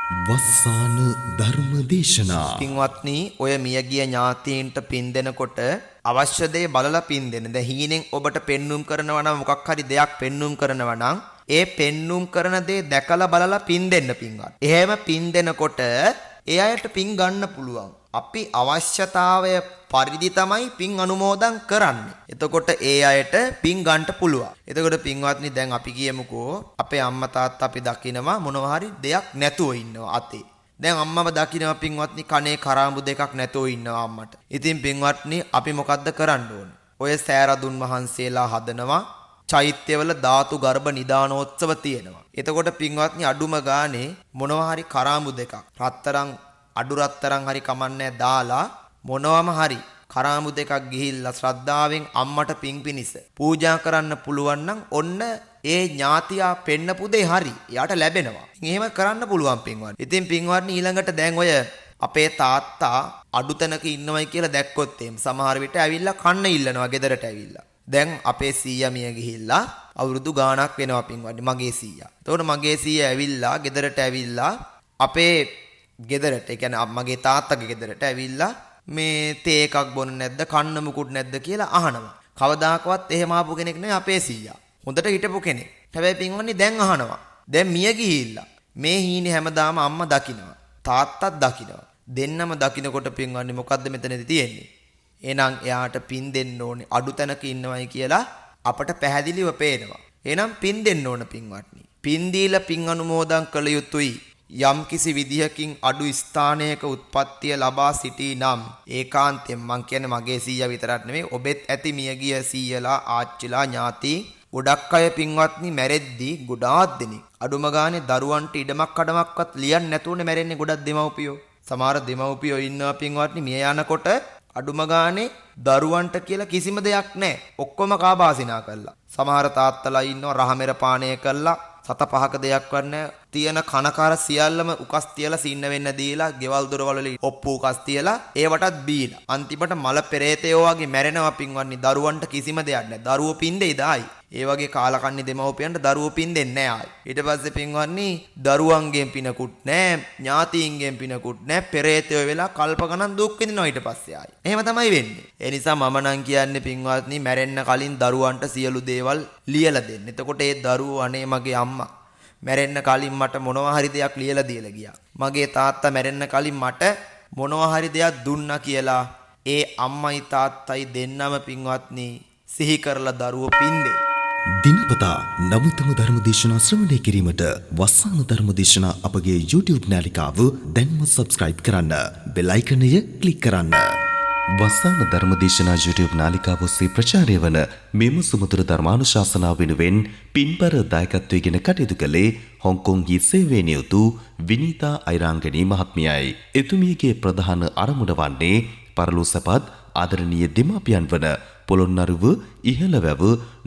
වස්සාන ධර්ම දේශනා පින්වත්නි ඔය මියගිය ඥාතීන්ට පින් දෙනකොට අවශ්‍ය දේ බලලා පින් දෙන්න. දැන් හීනෙන් ඔබට පෙන්눔 කරනවා නම් මොකක් හරි දෙයක් පෙන්눔 කරනවා නම් ඒ පෙන්눔 කරන දේ දැකලා බලලා පින් දෙන්න පින්වත්. එහෙම පින් දෙනකොට ඒ අයට පින් ගන්න පුළුවන්. අපි අවශ්‍යතාවය පරිදි තමයි පින් අනුමෝදන් කරන්නේ. එතකොට ඒ අයට පින් ගන්න පුළුවන්. එතකොට පින්වත්නි දැන් අපි කියමුකෝ අපේ අම්මා තාත්තා අපි දකිනවා මොනවා හරි දෙයක් නැතුව ඉන්නවා අතේ. දැන් අම්මම දකිනවා පින්වත්නි කනේ කරාඹු දෙකක් නැතුව ඉන්නවා අම්මට. ඉතින් පින්වත්නි අපි මොකද්ද කරන්න ඕනේ? ඔය සෑරදුන් වහන්සේලා හදනවා චෛත්‍යවල ධාතු ගර්භ නිදානෝත්සව තියෙනවා. එතකොට පින්වත්නි අඩුම ගානේ මොනවා හරි කරාඹු දෙකක් රත්තරන් අඩු රත්තරන් හරි කමන්නේ දාලා මොනවම හරි කරාඹු දෙකක් ගිහිල්ලා ශ්‍රද්ධාවෙන් අම්මට පින් පිනිස පූජා කරන්න පුළුවන් නම් ඔන්න ඒ ඥාතියා පෙන්නපු දේ හරි එයාට ලැබෙනවා. එහෙම කරන්න පුළුවන් පින්වත්නි. ඉතින් පින්වත්නි ඊළඟට දැන් ඔය අපේ තාත්තා අඩුතැනක ඉන්නවයි කියලා දැක්කොත් එහෙම සමහර විට ඇවිල්ලා කන්න ඉල්ලනවා ගෙදරට ඇවිල්ලා. දැන් අපේ සීයා මිය ගිහිල්ලා අවුරුදු ගාණක් වෙනවා පින්වත්නි මගේ සීයා. එතකොට මගේ සීයා ඇවිල්ලා ගෙදරට ඇවිල්ලා අපේ ගෙදරට, ඒ කියන්නේ මගේ තාත්තගේ ගෙදරට ඇවිල්ලා මේ තේ එකක් බොන්න නැද්ද කන්න මුකුත් නැද්ද කියලා අහනවා. කවදාකවත් එහෙම ආපු කෙනෙක් නෙවෙයි අපේ සීයා. හොඳට හිටපු කෙනෙක්. හැබැයි පින්වත්නි දැන් අහනවා. දැන් මිය ගිහිල්ලා මේ හීනේ හැමදාම අම්මා දකිනවා. තාත්තත් දකිනවා. දෙන්නම දකිනකොට පින්වත්නි මොකද්ද මෙතනදී තියෙන්නේ? එහෙනම් එයාට පින් දෙන්න ඕනේ අඩු තැනක ඉන්නවයි කියලා අපට පැහැදිලිව පේනවා. එහෙනම් පින් දෙන්න ඕන පින්වත්නි. පින් දීලා පින් අනුමෝදන් කළ යුතුයි. යම් කිසි විදිහකින් අඩු ස්ථානයක උත්පත්තිය ලබා සිටී නම් ඒකාන්තයෙන් මං කියන්නේ මගේ සීයා විතරක් නෙමෙයි ඔබෙත් ඇති මියගිය සීයලා ආච්චිලා ඥාති ගොඩක් අය පින්වත්නි මැරෙද්දී ගොඩාක් දෙනෙක් අඩුම ගානේ දරුවන්ට ඉඩමක් කඩමක්වත් ලියන්න නැතුවනේ මැරෙන්නේ ගොඩක් දෙමව්පියෝ. සමහර දෙමව්පියෝ ඉන්නවා පින්වත්නි මිය යනකොට අඩුම ගානේ දරුවන්ට කියලා කිසිම දෙයක් නැහැ. ඔක්කොම කාබාසිනා කළා. සමහර තාත්තලා ඉන්නවා රහමෙර පානය කළා. සත පහක දෙයක් වන්නේ තියෙන කනකාර සියල්ලම උකස් තියලා සින්න වෙන්න දීලා ගෙවල් දොරවල වල ඔප්පු උකස් තියලා ඒවටත් බීලා අන්තිමට මල පෙරේතයෝ වගේ මැරෙනවා පින්වත්නි. දරුවන්ට කිසිම දෙයක් නැහැ. දරුවෝ පින් දෙයිද ආයි? ඒ වගේ කාලකන්ණි දෙමව්පියන්ට දරුවෝ පින් දෙන්නේ නැහැ ආයි. ඊට පස්සේ පින්වත්නි දරුවන්ගෙන් පිනකුත් නැහැ, ඥාතීන්ගෙන් පිනකුත් නැහැ. පෙරේතයෝ වෙලා කල්ප ගණන් දුක් විඳිනවා ඊට පස්සේ ආයි. එහෙම තමයි වෙන්නේ. ඒ නිසා මම නම් කියන්නේ පින්වත්නි මැරෙන්න කලින් දරුවන්ට සියලු දේවල් ලියලා දෙන්න. එතකොට ඒ දරුවෝ අනේ මගේ අම්මා මැරෙන්න කලින් මට මොනවා හරි දෙයක් ලියලා දීලා ගියා. මගේ තාත්තා මැරෙන්න කලින් මට මොනවා හරි දෙයක් දුන්නා කියලා ඒ අම්මයි තාත්තයි දෙන්නම පින්වත්නි සිහි කරලා දරුවෝ පින් දෙයි. දිනපතා නවතම ධර්ම දේශනා ශ්‍රවණය කිරීමට වස්සාන ධර්ම දේශනා අපගේ YouTube නාලිකාව දැන්ම subscribe කරන්න. බෙල් අයිකනය ක්ලික් කරන්න. වස්සාන ධර්ම දේශනා YouTube නාලිකාව ඔස්සේ ප්‍රචාරය වන මෙම සුමధుර ධර්මානුශාසනාව වෙනුවෙන් පින්බර දායකත්වයෙන් කටයුතු කළේ හොංකොංගී සේවයේ නියුතු විනීතා අයිරාංගනී මහත්මියයි. එතුමියගේ ප්‍රධාන අරමුණ වන්නේ පරලෝසපත් ආදරණීය දෙමාපියන් වන පොළොන්නරුව ඉහළවැව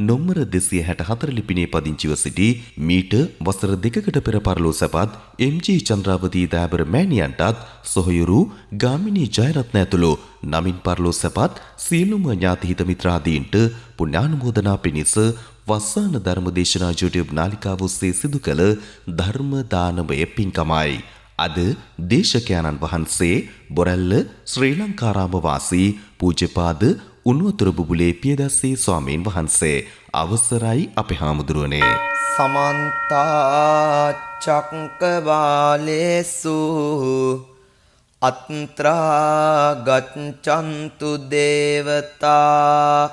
නොම්බර 264 ලිපිනේ පදිංචිව සිටි මීට වසර 2කට පෙර පරලෝසපත් එම්.ජී. චන්ද්‍රාවතී දයාබර මෑණියන්ටත් සොහොයුරු ගාමිණී ජයරත්න ඇතුළු නමින් පරලෝසපත් සියලුම ඥාතිහිත මිත්‍රාදීන්ට පුණ්‍යානුමෝදනා පිණිස වස්සාන ධර්ම දේශනා YouTube නාලිකාව ඔස්සේ සිදු කළ ධර්ම දානමය පින්කමයි. අද දේශකයන්න් වහන්සේ බොරැල්ල ශ්‍රී ලංකාරාම වාසී පූජ්‍යපාද උණුවතුර බුබුලේ පියදස්සේ ස්වාමීන් වහන්සේ. අවසරයි අපේ හාමුදුරුවනේ. සමන්ත චක්කවාලේසු අත්‍රා ගච්ඡන්තු දේවතා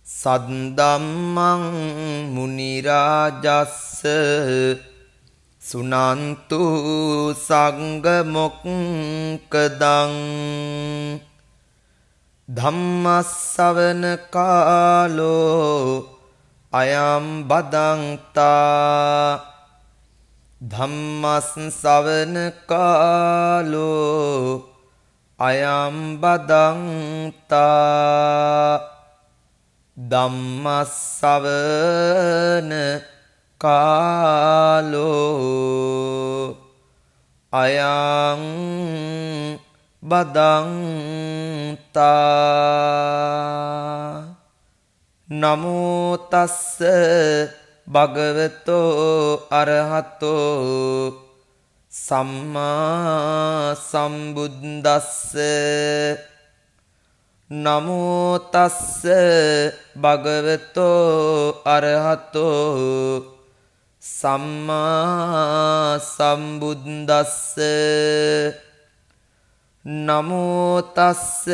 සද්දම්මං මුනි රාජස්ස සුනන්තු සංඝ මොක්ඛදං ධම්මස්සවන කාලෝ අයම් බදන්තා ධම්මස්සවන කාලෝ අයම් බදන්තා ධම්මස්සවන කාලෝ අයං බදන්තා නමෝ තස්ස භගවතෝ අරහතෝ සම්මා සම්බුද්දස්ස නමෝ තස්ස භගවතෝ අරහතෝ සම්මා සම්බුද්දස්ස නමෝ තස්ස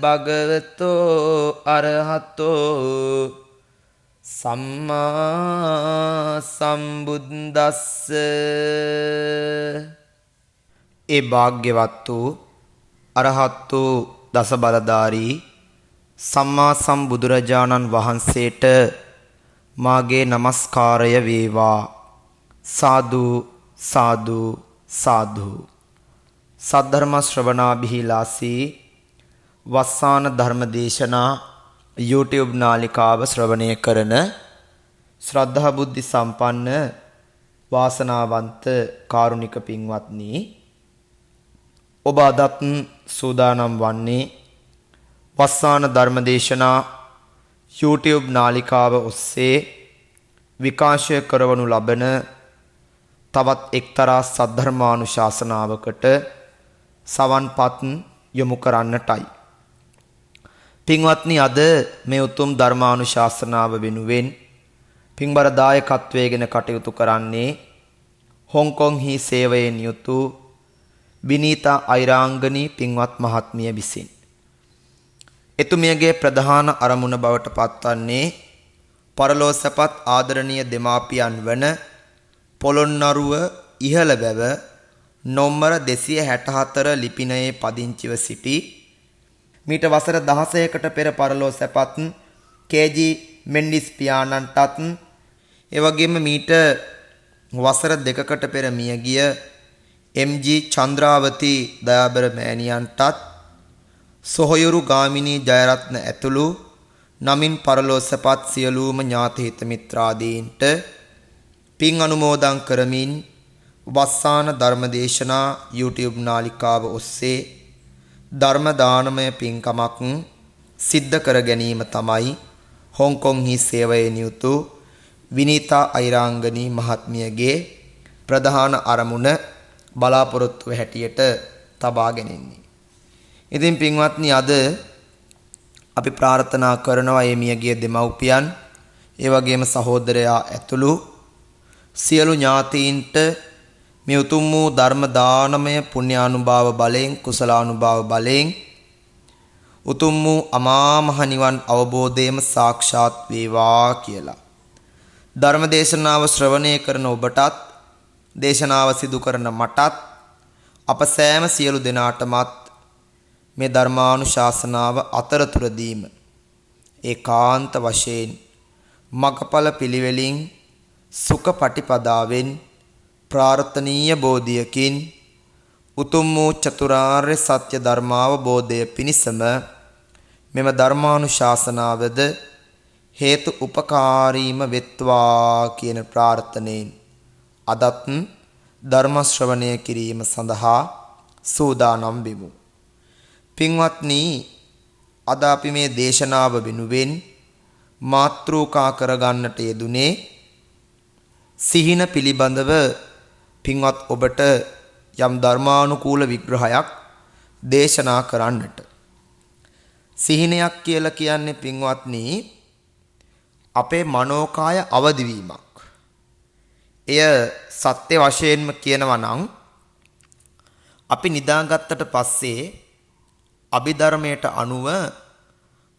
භගවතෝ අරහතෝ සම්මා සම්බුද්දස්ස. ඒ භාග්‍යවත් වූ අරහත් වූ දස බලධාරී සම්මා සම්බුදුරජාණන් වහන්සේට මාගේ නමස්කාරය වේවා. සාදු සාදු සාදු. සද්ධර්ම ශ්‍රවණාභිලාෂී වස්සාන ධර්ම දේශනා YouTube නාලිකාව ශ්‍රවණය කරන ශ්‍රද්ධා බුද්ධ සම්පන්න වාසනාවන්ත කාරුණික පින්වත්නි, ඔබ අදත් සූදානම් වන්නේ වස්සාන ධර්ම දේශනා YouTube නාලිකාව ඔස්සේ විකාශය කරවනු ලබන තවත් එක්තරා සද්ධර්මානුශාසනාවකට සවන්පත් යොමු කරන්නටයි. පින්වත්නි, අද මේ උතුම් ධර්මානුශාසනාව වෙනුවෙන් පින්බර දායකත්වයෙන් කටයුතු කරන්නේ හොංකොං හි සේවයෙන් යුතු විනීතා අයිරාංගනී පින්වත් මහත්මිය විසින්. එතුමියගේ ප්‍රධාන අරමුණ බවට පත්වන්නේ පරලෝසපත් ආදරණීය දෙමාපියන් වන පොළොන්නරුව ඉහළවැව නොම්බර 264 ලිපිනයේ පදිංචිව සිටි මීට වසර 16කට පෙර පරලෝසපත් කේ.ජී. මෙන්ඩිස් පියාණන්ටත් එවැගේම මීට වසර 2කට පෙර මියගිය එම්.ජී. චන්ද්‍රාවති දයාබර මෑණියන්ටත් සොහොයුරු ගාමිණී ජයරත්න ඇතුළු නමින් පරලෝසපත් සියලුම ඥාති හිත මිත්‍රාදීන්ට පින් අනුමෝදන් කරමින් වස්සාන ධර්මදේශනා YouTube නාලිකාව ඔස්සේ ධර්ම දානමය පින්කමක් සිද්ධ කර ගැනීම තමයි හොංකොං හි සේවයෙන් යුතු විනීතා අයිරාංගනී මහත්මියගේ ප්‍රධාන අරමුණ බලාපොරොත්තුව හැටියට තබා ගැනීමයි. ඉතින් පින්වත්නි, අද අපි ප්‍රාර්ථනා කරනවා මේ මියගිය දෙමව්පියන්, ඒ වගේම සහෝදරයා ඇතුළු සියලු ඥාතීන්ට මේ උතුම් වූ ධර්ම දානමය පුණ්‍යානුභාව බලයෙන්, කුසලානුභාව බලයෙන් උතුම් වූ අමා මහ නිවන් අවබෝධයම සාක්ෂාත් වේවා කියලා ධර්ම දේශනාව ශ්‍රවණය කරන ඔබටත්, දේශනාව සිදු කරන මටත්, අප සෑම සියලු දෙනාටමත් මේ ධර්මානුශාසනාව අතරතුරදීම ඒකාන්ත වශයෙන් මගඵල පිළිවෙලින් සුඛ පටිපදාවෙන් ප්‍රාර්ථනීය බෝධියකින් උතුම් වූ චතුරාර්ය සත්‍ය ධර්මාවබෝධය පිණිසම මෙම ධර්මානුශාසනාවද හේතු උපකාරීම වෙත්වා කියන ප්‍රාර්ථනෙන් අදත් ධර්ම ශ්‍රවණය කිරීම සඳහා සූදානම් වෙමු. පින්වත්නි, අද අපි මේ දේශනාව වෙනුවෙන් මාතෘකා කරගන්නට යෙදුනේ සිහින පිළිබඳව පින්වත් ඔබට යම් ධර්මානුකූල විග්‍රහයක් දේශනා කරන්නට. සිහිනයක් කියලා කියන්නේ පින්වත්නි, අපේ මනෝකාය අවදිවීමක්. එය සත්‍ය වශයෙන්ම කියනවා නම් අපි නිදාගත්තට පස්සේ අභිධර්මයට අනුව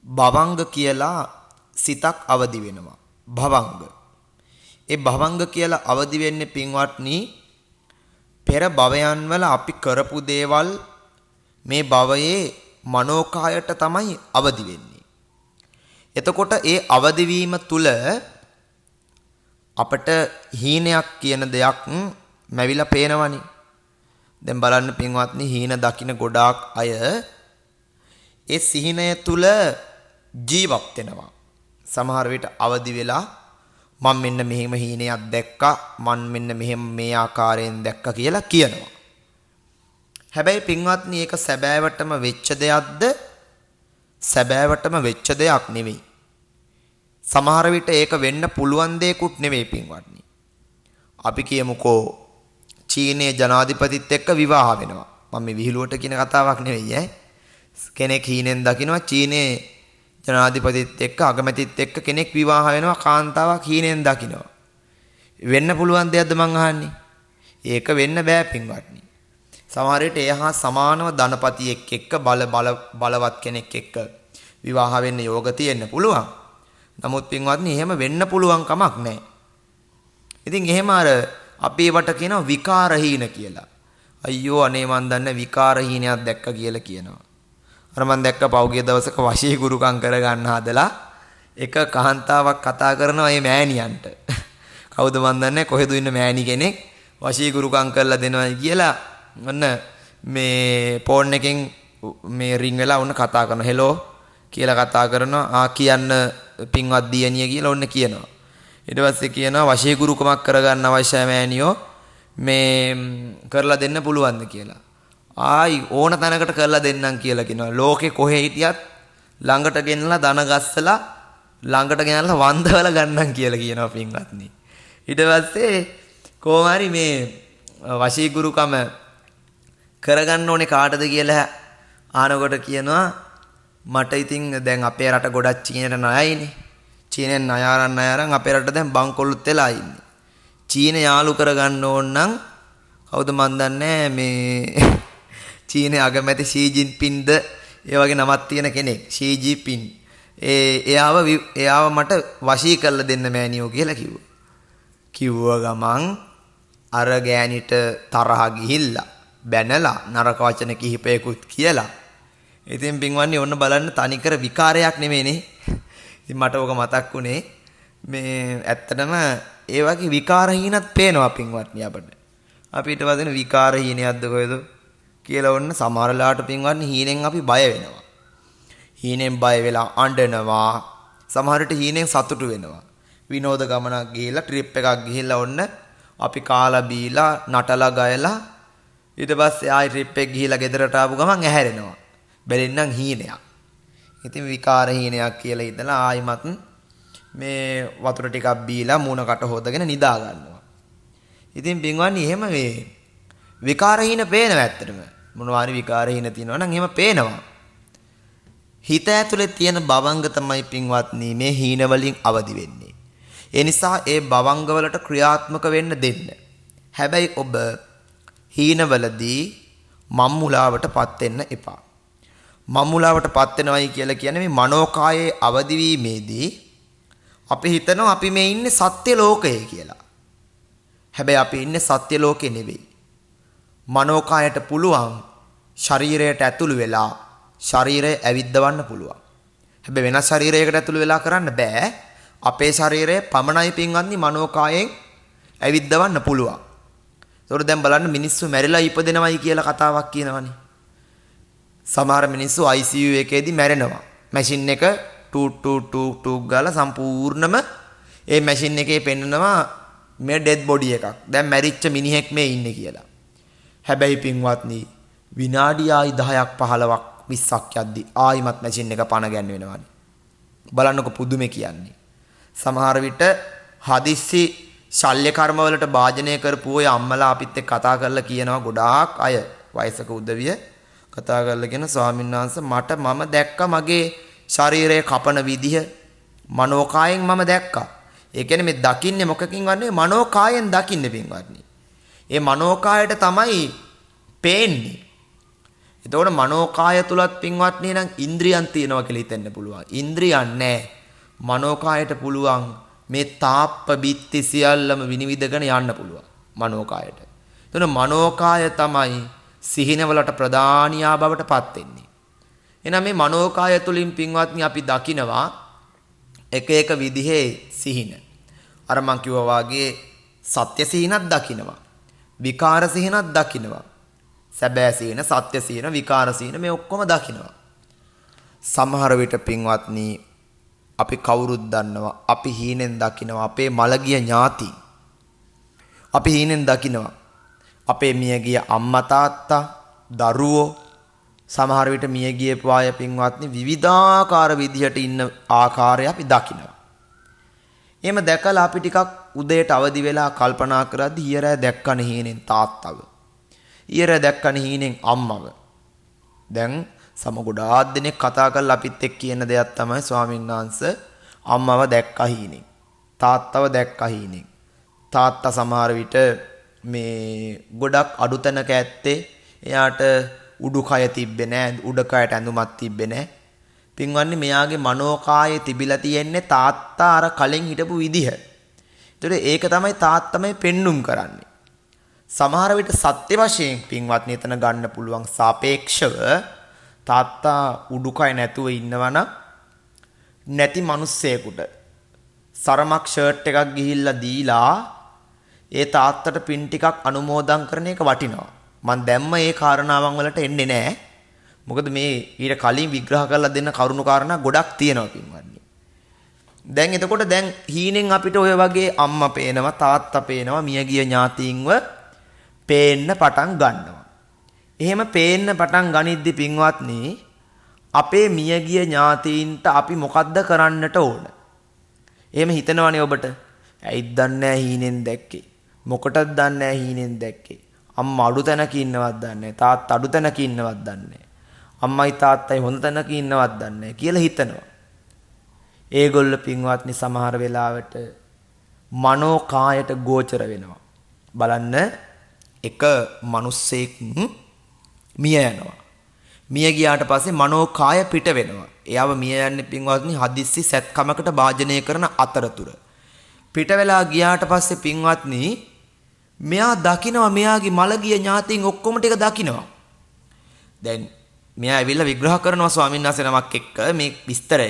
භවංග කියලා සිතක් අවදි වෙනවා. භවංග. ඒ භවංග කියලා අවදි වෙන්නේ පින්වත්නි, පෙර භවයන් වල අපි කරපු දේවල් මේ භවයේ මනෝකායට තමයි අවදි වෙන්නේ. එතකොට ඒ අවදිවීම තුල අපට හීනයක් කියන දෙයක් මැවිලා පේනවනේ. දැන් බලන්න පින්වත්නි, හීන දකින්න ගොඩාක් අය ඒ සිහිනය තුල ජීවත් වෙනවා. සමහර විට අවදි වෙලා මම මෙන්න මෙහෙම හීනයක් දැක්කා, මම මෙන්න මෙහෙම මේ ආකාරයෙන් දැක්කා කියලා කියනවා. හැබැයි පින්වත්නි, ඒක සැබෑවටම වෙච්ච දෙයක්ද? සැබෑවටම වෙච්ච දෙයක් නෙවෙයි. සමහර විට ඒක වෙන්න පුළුවන් දෙයක්ුත් නෙවෙයි පින්වත්නි. අපි කියමුකෝ චීනයේ ජනාධිපතිත් එක්ක විවාහ වෙනවා. මම මේ විහිළුවට කියන කතාවක් නෙවෙයි ඈ. කෙනෙක් හීනෙන් දකිනවා චීනයේ ජනාධිපතිත් එක්ක අගමැතිත් එක්ක කෙනෙක් විවාහ වෙනවා කාන්තාවක් හීනෙන් දකිනවා. වෙන්න පුළුවන් දෙයක්ද මං අහන්නේ? ඒක වෙන්න බෑ පින්වත්නි. සමහර විට එහා සමානව ධනපතියෙක් එක්ක බලවත් කෙනෙක් එක්ක විවාහ වෙන්න යෝග තියෙන්න පුළුවන්. නමුත් පින්වත්නි එහෙම වෙන්න පුළුවන් කමක් නැහැ. ඉතින් එහෙම අර අපි වට කියනවා විකාරහීන කියලා. අයියෝ අනේ මන් දන්නේ විකාරහීනයක් දැක්ක කියලා කියනවා. අර මන් දැක්ක පෞගිය දවසක වශී ගුරුකම් කරගන්න හදලා එක කාන්තාවක් කතා කරනවා මේ මෑණියන්ට. කවුද මන් දන්නේ කොහෙද ඉන්න මෑණි කෙනෙක් වශී ගුරුකම් කරලා දෙනවා කියලා ඔන්න මේ ෆෝන් එකෙන් මේ රින් වෙලා ඔන්න කතා කරනවා. හෙලෝ කියලා කතා කරනවා. ආ කියන්න පින්වත් දියණිය කියලා ඔන්න කියනවා. ඊට පස්සේ කියනවා වශී ගුරුකමක් කරගන්න අවශ්‍යයි මෑණියෝ මේ කරලා දෙන්න පුළුවන්ද කියලා. ආයි ඕන තැනකට කරලා දෙන්නම් කියලා කියනවා. ලෝකේ කොහේ හිටියත් ළඟට ගෙනලා දන ගස්සලා ළඟට ගෙනලා වන්දවල ගන්නම් කියලා කියනවා පින්වත්නි. ඊට පස්සේ කොහොම හරි මේ වශී ගුරුකම කරගන්න ඕනේ කාටද කියලා ආනකොට කියනවා මට ඉතින් දැන් අපේ රට ගොඩක් චීනට ණයයිනේ. චීනෙන් ණය අරන් අපේ රට දැන් බංකොලොත් වෙලා ඉන්නේ. චීන යාලු කරගන්න ඕන නම් කවුද මන් දන්නේ මේ චීනේ අගමැති ෂී ජින්පින්ද ඒ වගේ නමක් තියෙන කෙනෙක් ෂී ජින්පින් එයාව මට වශී කරලා දෙන්න මෑණියෝ කියලා කිව්වා. කිව්ව ගමන් අර ගෑණිට තරහ ගිහිල්ලා බැනලා නරක වචන කිහිපයකුත් කියලා. ඉතින් පින්වන්නේ ඔන්න බලන්න තනිකර විකාරයක් නෙමෙයිනේ. ඉතින් මට ඕක මතක් වුණේ මේ ඇත්තටම ඒ වගේ විකාරහීනත් පේනවා පින්වත්නි අපිට. අපිට වදින විකාරහීනයක්ද කොහෙද කියලා ඔන්න සමහරලාට පින්වත්නි හීනෙන් අපි බය වෙනවා. හීනෙන් බය වෙලා අඬනවා. සමහර විට හීනෙන් සතුටු වෙනවා. විනෝද ගමනක් ගිහිල්ලා ට්‍රිප් එකක් ගිහිල්ලා ඔන්න අපි කාලා බීලා නටලා ගයලා ඊට පස්සේ ආයි ට්‍රිප් එක ගිහිල්ලා ගෙදරට ආපු ගමන් ඇහැරෙනවා. බැලින්නම් හීනයක්. ඉතින් විකාර හීනයක් කියලා හිතලා ආයිමත් මේ වතුර ටිකක් බීලා මූණකට හොදගෙන නිදා ගන්නවා. ඉතින් පින්වත්නි එහෙම මේ විකාර හීන පේනවා ඇත්තටම. මොනවාරි විකාර හීන තියෙනවා නම් එහෙම පේනවා. හිත ඇතුලේ තියෙන භවංග තමයි පින්වත්නි මේ හීන වලින් අවදි වෙන්නේ. ඒ නිසා ඒ භවංග වලට ක්‍රියාත්මක වෙන්න දෙන්න. හැබැයි ඔබ හීනවලදී මම්මුලාවටපත් වෙන්න එපා. මම්මුලාවටපත් වෙනවයි කියලා කියන්නේ මේ මනෝකායේ අවදි වීමේදී අපි හිතනවා අපි මේ ඉන්නේ සත්‍ය ලෝකයේ කියලා. හැබැයි අපි ඉන්නේ සත්‍ය ලෝකේ නෙවෙයි. මනෝකායට පුළුවන් ශරීරයට ඇතුළු වෙලා ශරීරය ඇවිද්දවන්න පුළුවන්. හැබැයි වෙනස් ශරීරයකට ඇතුළු වෙලා කරන්න බෑ. අපේ ශරීරය පමණයි පින්වත්නි මනෝකායෙන් ඇවිද්දවන්න පුළුවන්. ඒතකොට දැන් බලන්න මිනිස්සු මැරිලා ඉපදෙනවයි කියලා කතාවක් කියනවනේ. සමහර මිනිස්සු ICU එකේදී මැරෙනවා. මැෂින් එක ටූ ගාලා සම්පූර්ණම ඒ මැෂින් එකේ පෙන්නනවා මේ ඩෙඩ් බොඩි එකක්. දැන් මැරිච්ච මිනිහෙක් මේ ඉන්නේ කියලා. හැබැයි පින්වත්නි විනාඩි ආයි 10ක් 15ක් 20ක් යද්දි ආයිමත් මැෂින් එක පණ ගැන්වෙනවානේ. බලන්නකො පුදුමේ කියන්නේ. සමහර විට හදිස්සි ශල්‍ය කර්ම වලට භාජනය කරපු ඔය අම්මලා අපිත් එක්ක කතා කරලා කියනවා ගොඩාක් අය වයසක උදවිය කතා කරලා කියන ස්වාමීන් වහන්සේ මට මම දැක්ක මගේ ශරීරය කපන විදිහ මනෝකායෙන් මම දැක්කා. ඒ කියන්නේ මේ දකින්නේ මොකකින් වන්නේ මනෝකායෙන් දකින්නේ පින්වත්නි. ඒ මනෝකායට තමයි පේන්නේ. එතකොට මනෝකාය තුලත් පින්වත්නි නම් ඉන්ද්‍රියන් තියෙනවා කියලා හිතෙන්න පුළුවන්. ඉන්ද්‍රියන් නැහැ. මනෝකායට පුළුවන් මේ තාප්ප බිත්ති සියල්ලම විනිවිදගෙන යන්න පුළුවන් මනෝකායට. එතකොට මනෝකාය තමයි සිහිනවලට ප්‍රධානියා බවට පත් වෙන්නේ. එහෙනම් මේ මනෝකාය තුලින් පින්වත්නි අපි දකිනවා එක එක විදිහේ සිහින. අර මං කිව්වා වාගේ සත්‍ය සිහිනක් දකිනවා. විකාර සිහිනක් දකිනවා. සැබෑ සිහින, සත්‍ය සිහින, විකාර සිහින මේ ඔක්කොම දකිනවා. සමහර විට පින්වත්නි අපි කවුරුත් දන්නවා අපි හීනෙන් දකිනවා අපේ මළගිය ඥාති. අපි හීනෙන් දකිනවා අපේ මියගිය අම්මා තාත්තා, දරුවෝ සමහර විට මියගිය පාය පින්වත්නි විවිධාකාර විදිහට ඉන්න ආකාරය අපි දකිනවා. එහෙම දැකලා අපි ටිකක් උදේට අවදි වෙලා කල්පනා කරද්දී ඊයරෑ දැක්කනේ හීනෙන් තාත්තව. ඊයරෑ දැක්කනේ හීනෙන් අම්මව. දැන් සම ගොඩාක් දෙනෙක් කතා කරලා අපිත් එක්ක කියන දෙයක් තමයි ස්වාමීන් වහන්සේ අම්මව දැක්කා හීනෙන්. තාත්තව දැක්කා හීනෙන්. තාත්තා සමහර විට මේ ගොඩක් අඩු තැනක ඇත්තේ. එයාට උඩුකය තිබ්බේ නැහැ. උඩකයට ඇඳුමක් තිබ්බේ නැහැ. පින්වන්නේ මෙයාගේ මනෝකායේ තිබිලා තියෙන්නේ තාත්තා අර කලින් හිටපු විදිහ. ඒතර ඒක තමයි තාත්තමයි පෙන්눔 කරන්නේ. සමහර විට සත්‍ය වශයෙන් පින්වත්නි එතන ගන්න පුළුවන් සාපේක්ෂව තාත්තා උඩුකය නැතුව ඉන්නවනම් නැති මිනිස්සෙකුට සරමක් ෂර්ට් එකක් ගිහිල්ලා දීලා ඒ තාත්තට පින් ටිකක් අනුමෝදන් කරන එක වටිනවා. මම දැම්ම ඒ කාරණාවන් වලට එන්නේ නැහැ. මොකද මේ ඊට කලින් විග්‍රහ කරලා දෙන්න කරුණු කාරණා ගොඩක් තියෙනවා පින්වත්නි. දැන් එතකොට දැන් හීනෙන් අපිට ඔය වගේ අම්මා පේනවා තාත්තා පේනවා මියගිය ඥාතීන්ව පේන්න පටන් ගන්නවා. එහෙම පේන්න පටන් ගනිද්දි පින්වත්නි අපේ මියගිය ඥාතීන්ට අපි මොකද්ද කරන්නට ඕන? එහෙම හිතනවනේ ඔබට. ඇයිද දන්නේ නැහැ හීනෙන් දැක්කේ. මොකටද දන්නේ නැහැ හීනෙන් දැක්කේ. අම්මා අඩු තැනක ඉන්නවත් දන්නේ නැහැ. තාත්තා අඩු තැනක ඉන්නවත් දන්නේ නැහැ. අම්මයි තාත්තයි හොඳ තැනක ඉන්නවත් දන්නේ නැහැ කියලා හිතනවා. ඒගොල්ල පින්වත්නි සමහර වෙලාවට මනෝ කායට ගෝචර වෙනවා. බලන්න එක මිනිස්සෙක් මිය යනවා. මිය ගියාට පස්සේ මනෝ කාය පිට වෙනවා. එයාව මිය යන්නේ පින්වත්නි හදිස්සි සැත්කමකට භාජනය කරන අතරතුර. පිට වෙලා ගියාට පස්සේ පින්වත්නි මෙයා දකිනවා මෙයාගේ මළගිය ඥාතීන් ඔක්කොම ටික දකිනවා. දැන් මෙයා ඇවිල්ලා විග්‍රහ කරනවා ස්වාමීන් වහන්සේ නමක් එක්ක මේ විස්තරය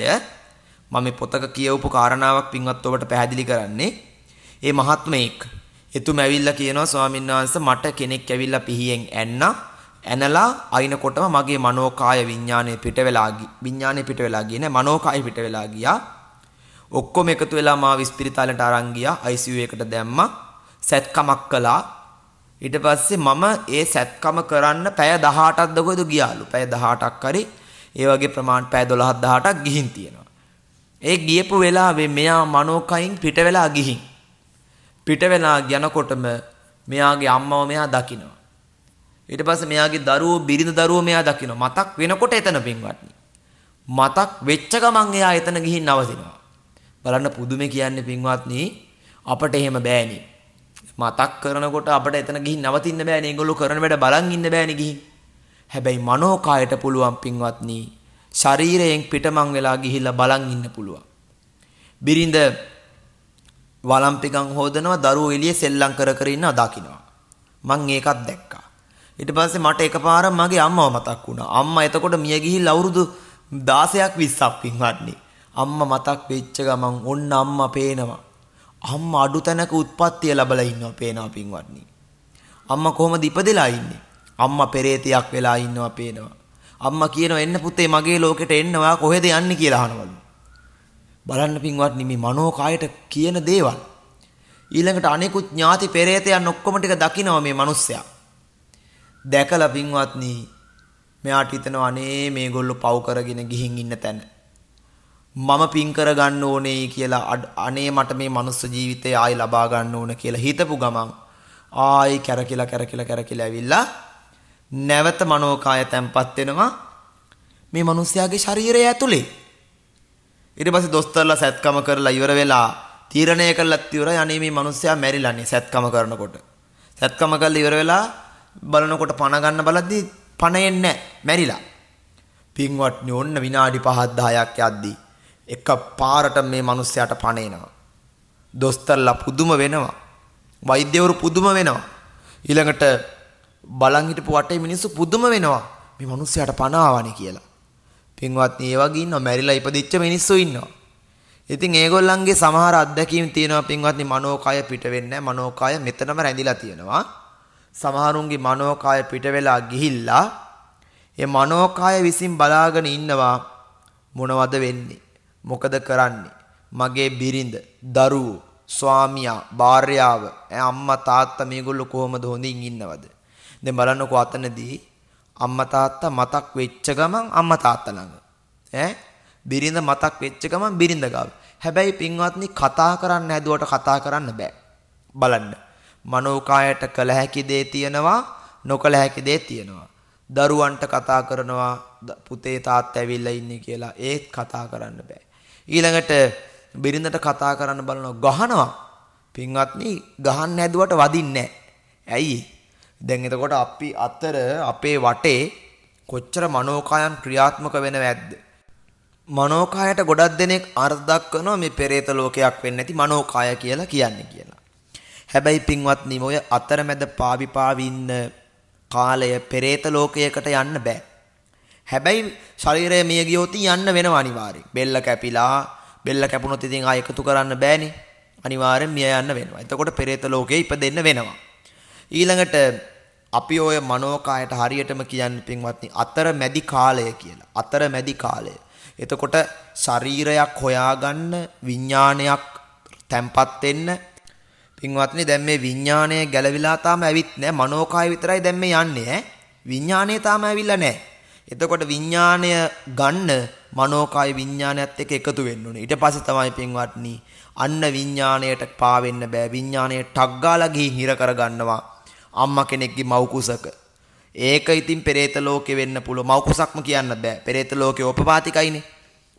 මම මේ පොතක කියවපු කාරණාවක් පින්වත් ඔබට පැහැදිලි කරන්නේ. ඒ මහත්මයෙක් එතුම ඇවිල්ලා කියනවා ස්වාමීන් වහන්සේ මට කෙනෙක් ඇවිල්ලා පිහියෙන් ඇනලා අයින්කොටම මගේ මනෝකාය විඥානය පිට වෙලා ගියේ නෑ මනෝකාය පිට වෙලා ගියා. ඔක්කොම එකතු වෙලා මාව ස්පිරිතාලෙට අරන් ගියා. ICU එකට දැම්මා. සැත්කමක් කළා. ඊට පස්සේ මම ඒ සැත්කම කරන්න පැය 18ක්ද කොහෙද ගියාලු. පැය 18ක් හරි ඒ වගේ ප්‍රමාණ පැය 12ක් 18ක් ගිහින් තියෙනවා. ඒ ගියපු වෙලාවේ මෙයා මනෝකයින් පිට වෙලා ගිහින් පිට වෙලා යනකොටම මෙයාගේ අම්මව මෙයා දකිනවා. ඊට පස්සේ මෙයාගේ දරුවෝ බිරිඳ දරුවෝ මෙයා දකිනවා. මතක් වෙනකොට එතන පින්වත්නි. මතක් වෙච්ච ගමන් එයා එතන ගිහින් නවතිනවා. බලන්න පුදුමේ කියන්නේ පින්වත්නි අපට එහෙම බෑනේ. මතක් කරනකොට අපට එතන ගිහින් නවතින්න බෑනේ. ඒගොල්ලෝ කරන වැඩ බලන් ඉන්න බෑනේ ගිහින්. හැබැයි මනෝකායට පුළුවන් පින්වත්නි ශරීරයෙන් පිටමං වෙලා ගිහිල්ලා බලන් ඉන්න පුළුවන්. බිරිඳ වළම්පිකම් හොදනවා දරුවෝ එළියේ සෙල්ලම් කර ඉන්නවා දකින්නවා. මං ඒකත් දැක්කා. ඊට පස්සේ මට එකපාරක් මගේ අම්මව මතක් වුණා. අම්මා එතකොට මිය ගිහිල්ලා අවුරුදු 16ක් 20ක් පින්වත්නි. අම්මා මතක් වෙච්ච ගමන් ඔන්න අම්මා පේනවා. අම්මා අඩු තැනක උත්පත්තිය ලැබලා ඉන්නවා පේනවා පින්වත්නි. අම්මා කොහොමද ඉපදෙලා ඉන්නේ? අම්මා පෙරේතයක් වෙලා ඉන්නවා පේනවා. අම්මා කියනවා එන්න පුතේ මගේ ලෝකෙට එන්න ඔයා කොහෙද යන්නේ කියලා අහනවලු. බලන්න පින්වත්නි මේ මනෝකායට කියන දේවල්. ඊළඟට අනෙකුත් ඥාති පෙරේතයන් ඔක්කොම ටික දකිනවා මේ මිනිස්සයා. දැකලා පින්වත්නි මෙයාට හිතනවා අනේ මේගොල්ලෝ පව් කරගෙන ගිහින් ඉන්න තැන මම පින් කර ගන්න ඕනේ කියලා අනේ මට මේ මනුස්ස ජීවිතය ආයි ලබා ගන්න ඕන කියලා හිතපු ගමන් ආයි කැරකිලා ඇවිල්ලා නැවත මනෝකාය තැම්පත් වෙනවා මේ මිනිස්යාගේ ශරීරය ඇතුලේ. ඊට පස්සේ දොස්තරලා සැත්කම කරලා ඉවර වෙලා තීරණය කළත් ඉවරයි අනේ මේ මිනිස්යා මැරිලානේ සැත්කම කරනකොට. සැත්කම කරලා ඉවර වෙලා බලනකොට පණ ගන්න බලද්දි පණ එන්නේ නැහැ මැරිලා. පින්වත්නි ඔන්න විනාඩි 5ක් 10ක් යද්දී එක පාරට මේ මිනිස්යාට පණ එනවා. දොස්තරලා පුදුම වෙනවා. වෛද්‍යවරු පුදුම වෙනවා. ඊළඟට බලන් හිටපු වටේ මිනිස්සු පුදුම වෙනවා. මේ මිනිස්යාට පණ ආවනේ කියලා. පින්වත්නි ඒ වගේ ඉන්නවා මැරිලා ඉපදිච්ච මිනිස්සු ඉන්නවා. ඉතින් ඒගොල්ලන්ගේ සමහර අත්දැකීම් තියෙනවා පින්වත්නි මනෝකාය පිට වෙන්නේ නැහැ. මනෝකාය මෙතනම රැඳිලා තියෙනවා. සමහරුන්ගේ මනෝකාය පිට වෙලා ගිහිල්ලා ඒ මනෝකාය විසින් බලාගෙන ඉන්නවා මොනවද වෙන්නේ? මොකද කරන්නේ? මගේ බිරිඳ, දරුවෝ, ස්වාමියා, භාර්යාව, අම්මා තාත්තා මේගොල්ලෝ කොහොමද හොඳින් ඉන්නවද? දැන් බලන්නකෝ අතනදී අම්මා තාත්තා මතක් වෙච්ච ගමන් අම්මා තාත්තා ළඟ. බිරිඳ මතක් වෙච්ච ගමන් බිරිඳ ගාව. හැබැයි පින්වත්නි කතා කරන්න හැදුවට කතා කරන්න බෑ. බලන්න. මනෝකායට කළ හැකි දේ තියෙනවා, නොකළ හැකි දේ තියෙනවා. දරුවන්ට කතා කරනවා පුතේ තාත්තා ඇවිල්ලා ඉන්නේ කියලා. ඒත් කතා කරන්න බෑ. ඊළඟට බිරිඳට කතා කරන්න බලනවා ගහනවා. පින්වත්නි ගහන්න හැදුවට වදින්නේ නැහැ. ඇයි? දැන් එතකොට අපි අතර අපේ වටේ කොච්චර මනෝකායන් ක්‍රියාත්මක වෙනවද? මනෝකායට ගොඩක් දෙනෙක් අර්ථ දක්වනවා මේ පෙරේත ලෝකයක් වෙන්නේ නැති මනෝකාය කියලා කියන්නේ කියලා. හැබැයි පින්වත්නි ඔය අතරමැද පාවි ඉන්න කාලය පෙරේත ලෝකයකට යන්න බෑ. හැබැයි ශරීරය මිය ගියොත් යන්න වෙනවා අනිවාර්යෙන්. බෙල්ල කැපිලා බෙල්ල කැපුණොත් ඉතින් ආයෙ එකතු කරන්න බෑනේ. අනිවාර්යෙන් මිය යන්න වෙනවා. එතකොට පෙරේත ලෝකේ ඉපදෙන්න වෙනවා. ඊළඟට අපි ඔය මනෝකායට හරියටම කියන්නේ පින්වත්නි අතරමැදි කාලය කියලා. අතරමැදි කාලය. එතකොට ශරීරයක් හොයාගන්න විඥානයක් තැම්පත් වෙන්න පින්වත්නි දැන් මේ විඥානය ගැලවිලා තාම ඇවිත් නැහැ. මනෝකාය විතරයි දැන් මේ යන්නේ ඈ. විඥානය තාම ඇවිල්ලා නැහැ. එතකොට විඥානය ගන්න මනෝකාය විඥානයත් එක්ක එකතු වෙන්න ඕනේ. ඊට පස්සේ තමයි පින්වත්නි අන්න විඥාණයට පාවෙන්න බෑ. විඥාණය ටක් ගාලා ගිහින් හිර කරගන්නවා අම්මා කෙනෙක්ගේ මව් කුසක. ඒක ඉතින් පෙරේත ලෝකෙ වෙන්න පුළුවන්. මව් කුසක්ම කියන්න බෑ. පෙරේත ලෝකෙ ඕපපාතිකයිනේ.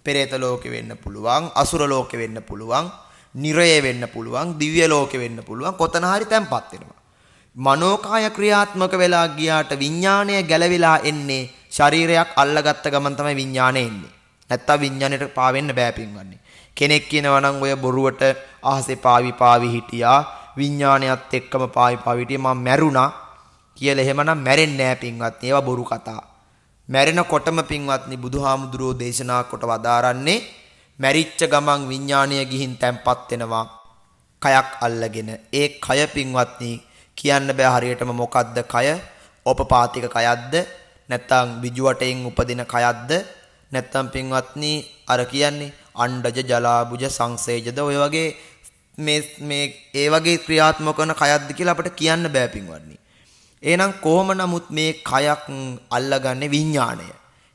පෙරේත ලෝකෙ වෙන්න පුළුවන්, අසුර ලෝකෙ වෙන්න පුළුවන්, නිරය වෙන්න පුළුවන්, දිව්‍ය ලෝකෙ වෙන්න පුළුවන්. කොතන හරි තැම්පත් වෙනවා. මනෝකාය ක්‍රියාත්මක වෙලා ගියාට විඥාණය ගැලවිලා එන්නේ ශරීරයක් අල්ලගත්ත ගමන් තමයි විඥාණය එන්නේ. නැත්තම් විඥාණයට පාවෙන්න බෑ පින්වන්නේ. කෙනෙක් කියනවා නම් ඔය බොරුවට අහසේ පාවි හිටියා විඥාණයත් එක්කම පාවි හිටියා මම මැරුණා කියලා එහෙමනම් මැරෙන්නේ නැහැ පින්වත්නි. ඒවා බොරු කතා. මැරෙනකොටම පින්වත්නි බුදුහාමුදුරෝ දේශනා කොට වදාරන්නේ මැරිච්ච ගමන් විඥාණය ගිහින් තැම්පත් වෙනවා කයක් අල්ලගෙන. ඒ කය පින්වත්නි කියන්න බෑ හරියටම මොකද්ද කය? ඕපපාතික කයක්ද? නැත්නම් විජුවටෙන් උපදින කයක්ද? නැත්නම් පින්වත්නි අර කියන්නේ අණ්ඩජ ජලාබුජ සංසේජද ඔය වගේ මේ ඒ වගේ ක්‍රියාත්මක කරන කයක්ද කියලා අපිට කියන්න බෑ පින්වත්නි. එහෙනම් කොහොම නමුත් මේ කයක් අල්ලගන්නේ විඥාණය.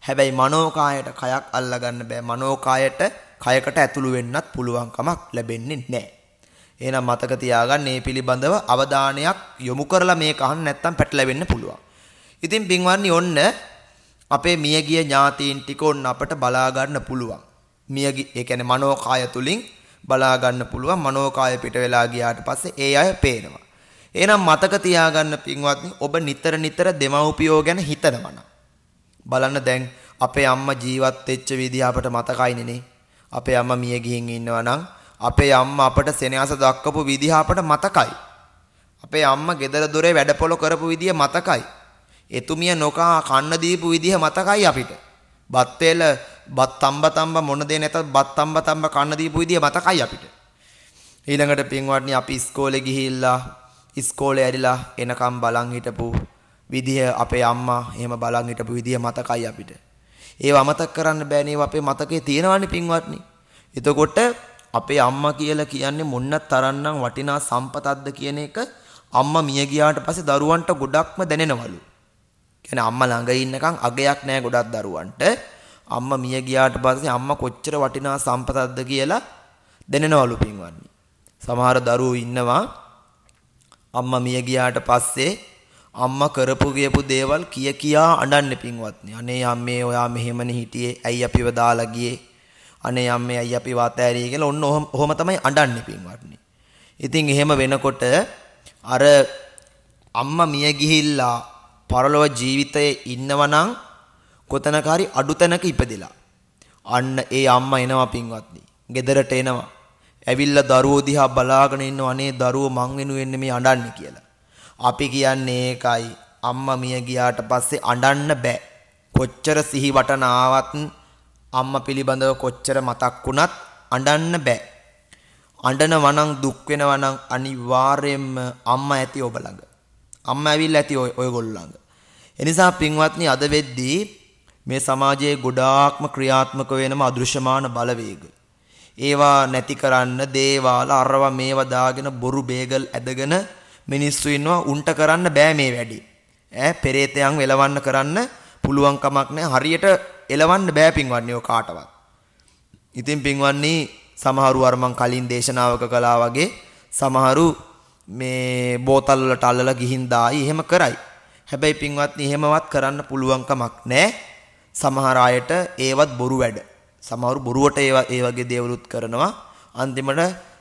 හැබැයි මනෝකායට කයක් අල්ලගන්න බෑ. මනෝකායට කයකට ඇතුළු වෙන්නත් පුළුවන් කමක් ලැබෙන්නේ නැහැ. එහෙනම් මතක තියාගන්න මේ පිළිබඳව අවධානයක් යොමු කරලා මේක අහන්න නැත්නම් පැටලෙන්න පුළුවන්. ඉතින් පින්වත්නි ඔන්න අපේ මියගිය ඥාතීන් ටික ඔන්න අපට බලා ගන්න පුළුවන්. ඒ කියන්නේ මනෝකාය තුලින් බලා ගන්න පුළුවන්. මනෝකාය පිට වෙලා ගියාට පස්සේ ඒ අය පේනවා. එහෙනම් මතක තියාගන්න පින්වත්නි ඔබ නිතර දෙමව්පියෝ ගැන හිතනවා නම් බලන්න දැන් අපේ අම්මා ජීවත් වෙච්ච විදිහ අපට මතකයිනේ. අපේ අම්මා මිය ගිහින් ඉන්නවා නම් අපේ අම්මා අපට සෙනෙහස දක්වපු විදිහ අපට මතකයි. අපේ අම්මා ගෙදර දොරේ වැඩපොළ කරපු විදිහ මතකයි. එතුමිය නොකා කන්න දීපු විදිහ මතකයි අපිට. බත් තම්බ මොන දේ නැතත් බත් තම්බ කන්න දීපු විදිය මතකයි අපිට. ඊළඟට පින්වත්නි අපි ඉස්කෝලේ ගිහිල්ලා ඉස්කෝලේ ඇරිලා එනකම් බලන් හිටපු විදිය අපේ අම්මා එහෙම බලන් හිටපු විදිය මතකයි අපිට. ඒව අමතක කරන්න බෑනේ. ඒව අපේ මතකේ තියෙනවානේ පින්වත්නි. එතකොට අපේ අම්මා කියලා කියන්නේ මොන්න තරම්නම් වටිනා සම්පතක්ද කියන එක අම්මා මිය ගියාට පස්සේ දරුවන්ට ගොඩක්ම දැනෙනවලු. කියන්නේ අම්මා ළඟ ඉන්නකම් අගයක් නැහැ ගොඩක් දරුවන්ට. අම්මා මිය ගියාට පස්සේ අම්මා කොච්චර වටිනා සම්පතක්ද කියලා දැනෙනවලු පින්වත්නි. සමහර දරුවෝ ඉන්නවා අම්මා මිය ගියාට පස්සේ අම්මා කරපු ගියපු දේවල් කියා අඬන්නේ පින්වත්නි. අනේ අම්මේ ඔයා මෙහෙමනේ හිටියේ. ඇයි අපිව දාලා ගියේ? අනේ අම්මේ ඇයි අපිව අතෑරියේ කියලා ඔන්න ඔහොම තමයි අඬන්නේ පින්වත්නි. ඉතින් එහෙම වෙනකොට අර අම්මා මිය ගිහිල්ලා පරලොව ජීවිතයේ ඉන්නවනම් කොතනක හරි අඩු තැනක ඉපදිලා අන්න ඒ අම්මා එනවා පින්වත්නි. ගෙදරට එනවා. ඇවිල්ලා දරුවෝ දිහා බලාගෙන ඉන්නවා. අනේ දරුවෝ මං වෙනුවෙන් මේ අඬන්නේ කියලා. අපි කියන්නේ ඒකයි. අම්මා මිය ගියාට පස්සේ අඬන්න බෑ. කොච්චර සිහි වටන ආවත් අම්මා පිළිබඳව කොච්චර මතක් වුණත් අඬන්න බෑ. අඬනවා නම් දුක් වෙනවා නම් අනිවාර්යයෙන්ම අම්මා ඇති ඔබ ළඟ. අම්මා ඇවිල්ලා ඇති ඔයගොල්ලෝ ළඟ. එනිසා පින්වත්නි අද වෙද්දී මේ සමාජයේ ගොඩාක්ම ක්‍රියාත්මක වෙනම අදෘශ්‍යමාන බලවේග. ඒවා නැති කරන්න දේවාල අරවා මේවා දාගෙන බොරු බේගල් ඇදගෙන මිනිස්සු ඉන්නවා. උන්ට කරන්න බෑ මේ වැඩේ. පෙරේතයන් වෙලවන්න කරන්න පුළුවන් කමක් නැහැ. හරියට එලවන්න බෑ පින්වත්නි ඔය කාටවත්. ඉතින් පින්වත්නි සමහරු අර මං කලින් දේශනාවක කළා වගේ සමහරු මේ බෝතල් වලට අල්ලලා ගිහින් දායි එහෙම කරයි. හැබැයි පින්වත්නි එහෙමවත් කරන්න පුළුවන් කමක් නැහැ. සමහර අයට ඒවත් බොරු වැඩ. සමහරු බොරුවට ඒ වගේ දේවලුත් කරනවා. අන්තිමට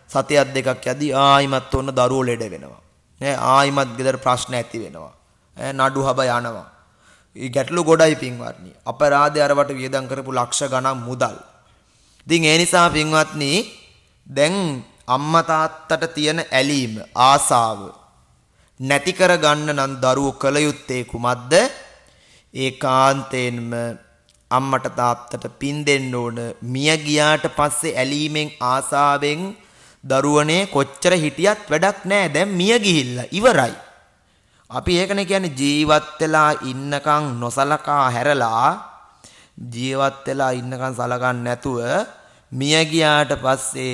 සතියක් දෙකක් යද්දී ආයිමත් ඔන්න දරුවෝ ලෙඩ වෙනවා. නේ ආයිමත් ගෙදර ප්‍රශ්න ඇති වෙනවා. නඩු හබ යනවා. මේ ගැටලු ගොඩයි පින්වත්නි. අපරාධය අරවට වියදම් කරපු ලක්ෂ ගණන් මුදල්. ඉතින් ඒ නිසා පින්වත්නි දැන් අම්මා තාත්තට තියෙන ඇලීම ආසාව නැති කර ගන්න නම් දරුවෝ කල යුත්තේ කුමක්ද? ඒකාන්තයෙන්ම අම්මට තාත්තට පින් දෙන්න ඕන. මිය ගියාට පස්සේ ඇලීමෙන් ආසාවෙන් දරුවනේ කොච්චර හිටියත් වැඩක් නැහැ. දැන් මිය ගිහිල්ලා ඉවරයි. අපි ඒකනේ කියන්නේ ජීවත් වෙලා ඉන්නකම් නොසලකා හැරලා ජීවත් වෙලා ඉන්නකම් සලකන්නේ නැතුව මිය ගියාට පස්සේ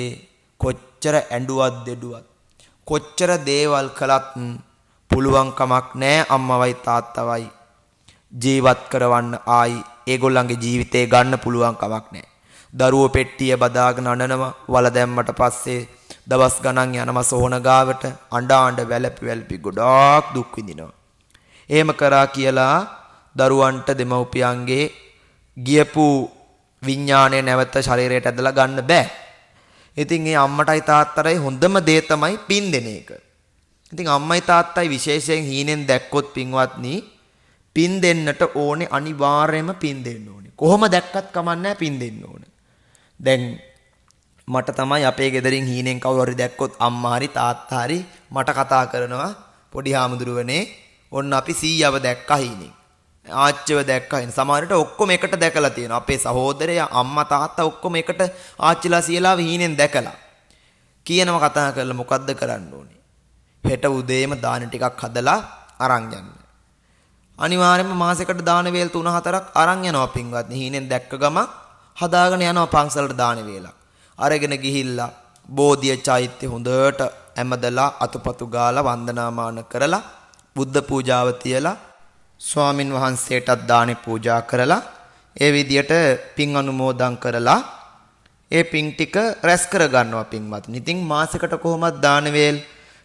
කොච්චර ඇඬුවත් දෙඩුවත් කොච්චර දේවල් කළත් පුළුවන් කමක් නැහැ අම්මවයි තාත්තවයි ජීවත් කරවන්න ආයි ඒගොල්ලන්ගේ ජීවිතේ ගන්න පුළුවන් කමක් නැහැ. දරුවෝ පෙට්ටිය බදාගෙන අඬනවා. වල දැම්මට පස්සේ දවස් ගණන් යනම සෝන ගාවට අඬ වැළපි ගොඩාක් දුක් විඳිනවා. එහෙම කරා කියලා දරුවන්ට දෙමව්පියන්ගේ ගියපු විඥාණය නැවත ශරීරයට ඇදලා ගන්න බෑ. ඉතින් මේ අම්මටයි තාත්තටයි හොඳම දේ තමයි පින් දෙන එක. ඉතින් අම්මයි තාත්තයි විශේෂයෙන් හීනෙන් දැක්කොත් පින්වත්නි පින් දෙන්නට ඕනේ අනිවාර්යයෙන්ම පින් දෙන්න ඕනේ. කොහොම දැක්කත් කමන්නේ පින් දෙන්න ඕනේ. දැන් මට තමයි අපේ ගෙදරින් හීනෙන් කවුරු හරි දැක්කොත් අම්මා හරි තාත්තා හරි මට කතා කරනවා පොඩි හාමුදුරුවනේ ඔන්න අපි සීයව දැක්කා හීනෙන්. ආච්චිව දැක්කා හීනෙන්. සමහරට ඔක්කොම එකට දැකලා තියෙනවා. අපේ සහෝදරයා අම්මා තාත්තා ඔක්කොම එකට ආච්චිලා සීයලා හීනෙන් දැකලා. කියනවා කතා කරලා මොකද්ද කරන්න ඕනේ? හෙට උදේම දාන ටිකක් හදලා අරන් යන්න. අනිවාර්යයෙන්ම මාසෙකට දාන වේල් 3-4ක් අරන් යනවා පින්වත්නි. හීනෙන් දැක්ක ගම හදාගෙන යනවා පන්සලට දාන වේලක්. අරගෙන ගිහිල්ලා බෝධිය චෛත්‍ය හොඳට ඇමදලා අතුපතු ගාලා වන්දනාමාන කරලා බුද්ධ පූජාව තියලා ස්වාමින් වහන්සේටත් දානේ පූජා කරලා ඒ විදියට පින් අනුමෝදන් කරලා ඒ පින් ටික රැස් කර ගන්නවා පින්වත්නි. ඉතින් මාසෙකට කොහොමද දාන වේල්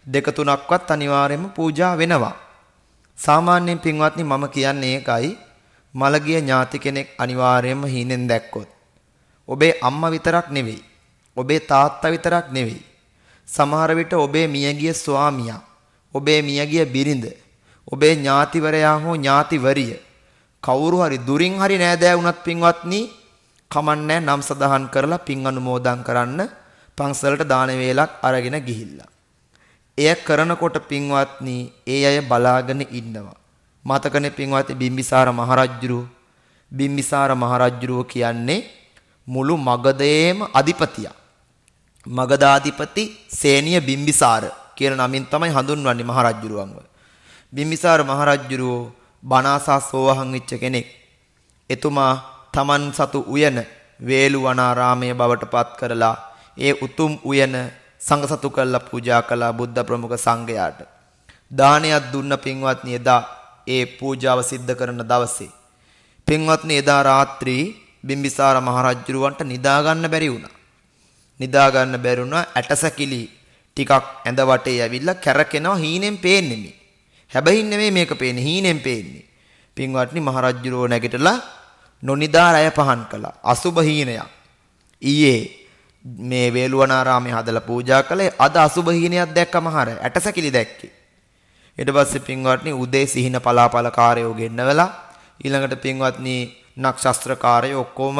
2-3ක්වත් අනිවාර්යයෙන්ම පූජා වෙනවා. සාමාන්‍යයෙන් පින්වත්නි මම කියන්නේ ඒකයි මළගිය ඥාති කෙනෙක් අනිවාර්යයෙන්ම හීනෙන් දැක්කොත් ඔබේ අම්මා විතරක් නෙවෙයි ඔබේ තාත්තා විතරක් නෙවෙයි සමහර විට ඔබේ මියගිය ස්වාමියා ඔබේ මියගිය බිරිඳ ඔබේ ඥාතිවරයා හෝ ඥාතිවරිය කවුරු හරි දුරින් හරි නෑදෑ වුණත් පින්වත්නි කමන්නේ නම් සදාහන් කරලා පින් අනුමෝදන් කරන්න පන්සලට දාන වේලක් අරගෙන ගිහිල්ලා එය කරනකොට පින්වත්නි ඒ අය බලාගෙන ඉන්නවා. මතකනේ පින්වත්නි බිම්බිසාර මහරජුරුව කියන්නේ මුළු මගධයේම අධිපතියා. මගධාධිපති සේනිය බිම්බිසාර කියන නමින් තමයි හඳුන්වන්නේ මහරජුරුවන්ව. බිම්බිසාර මහරජුරුව බණාසා සෝවහන් වෙච්ච කෙනෙක්. එතුමා තමන් සතු උයන වේළුවනාරාමයේ බවට පත් කරලා ඒ උතුම් උයන සංඝසතු කළා පූජා කළා බුද්ධ ප්‍රමුඛ සංඝයාට. දානයක් දුන්න පින්වත්නි එදා ඒ පූජාව සිද්ධ කරන දවසේ පින්වත්නි එදා රාත්‍රී බිම්බිසාර මහරජුරවන්ට නිදා ගන්න බැරි වුණා. ඇටසැකිලි ටිකක් ඇඳ වටේ ඇවිල්ලා කැරකෙනවා හීනෙන් පේන්නේ මේ. හැබැයි නෙමෙයි මේක පේන්නේ හීනෙන් පේන්නේ. පින්වත්නි මහරජුරෝ නැගිටලා නොනිදා රැය පහන් කළා. අසුබ හීනයක්. ඊයේ මේ වේළුවනාරාමේ හදලා පූජා කළේ අද අසුබ හීනයක් දැක්කම හර ඇටසැකිලි දැක්කේ. ඊට පස්සේ පින්වත්නි උදේ සිහින පලාපලකාරයෝ ගෙන්නවලා ඊළඟට පින්වත්නි නක්ෂත්‍රකාරයෝ ඔක්කොම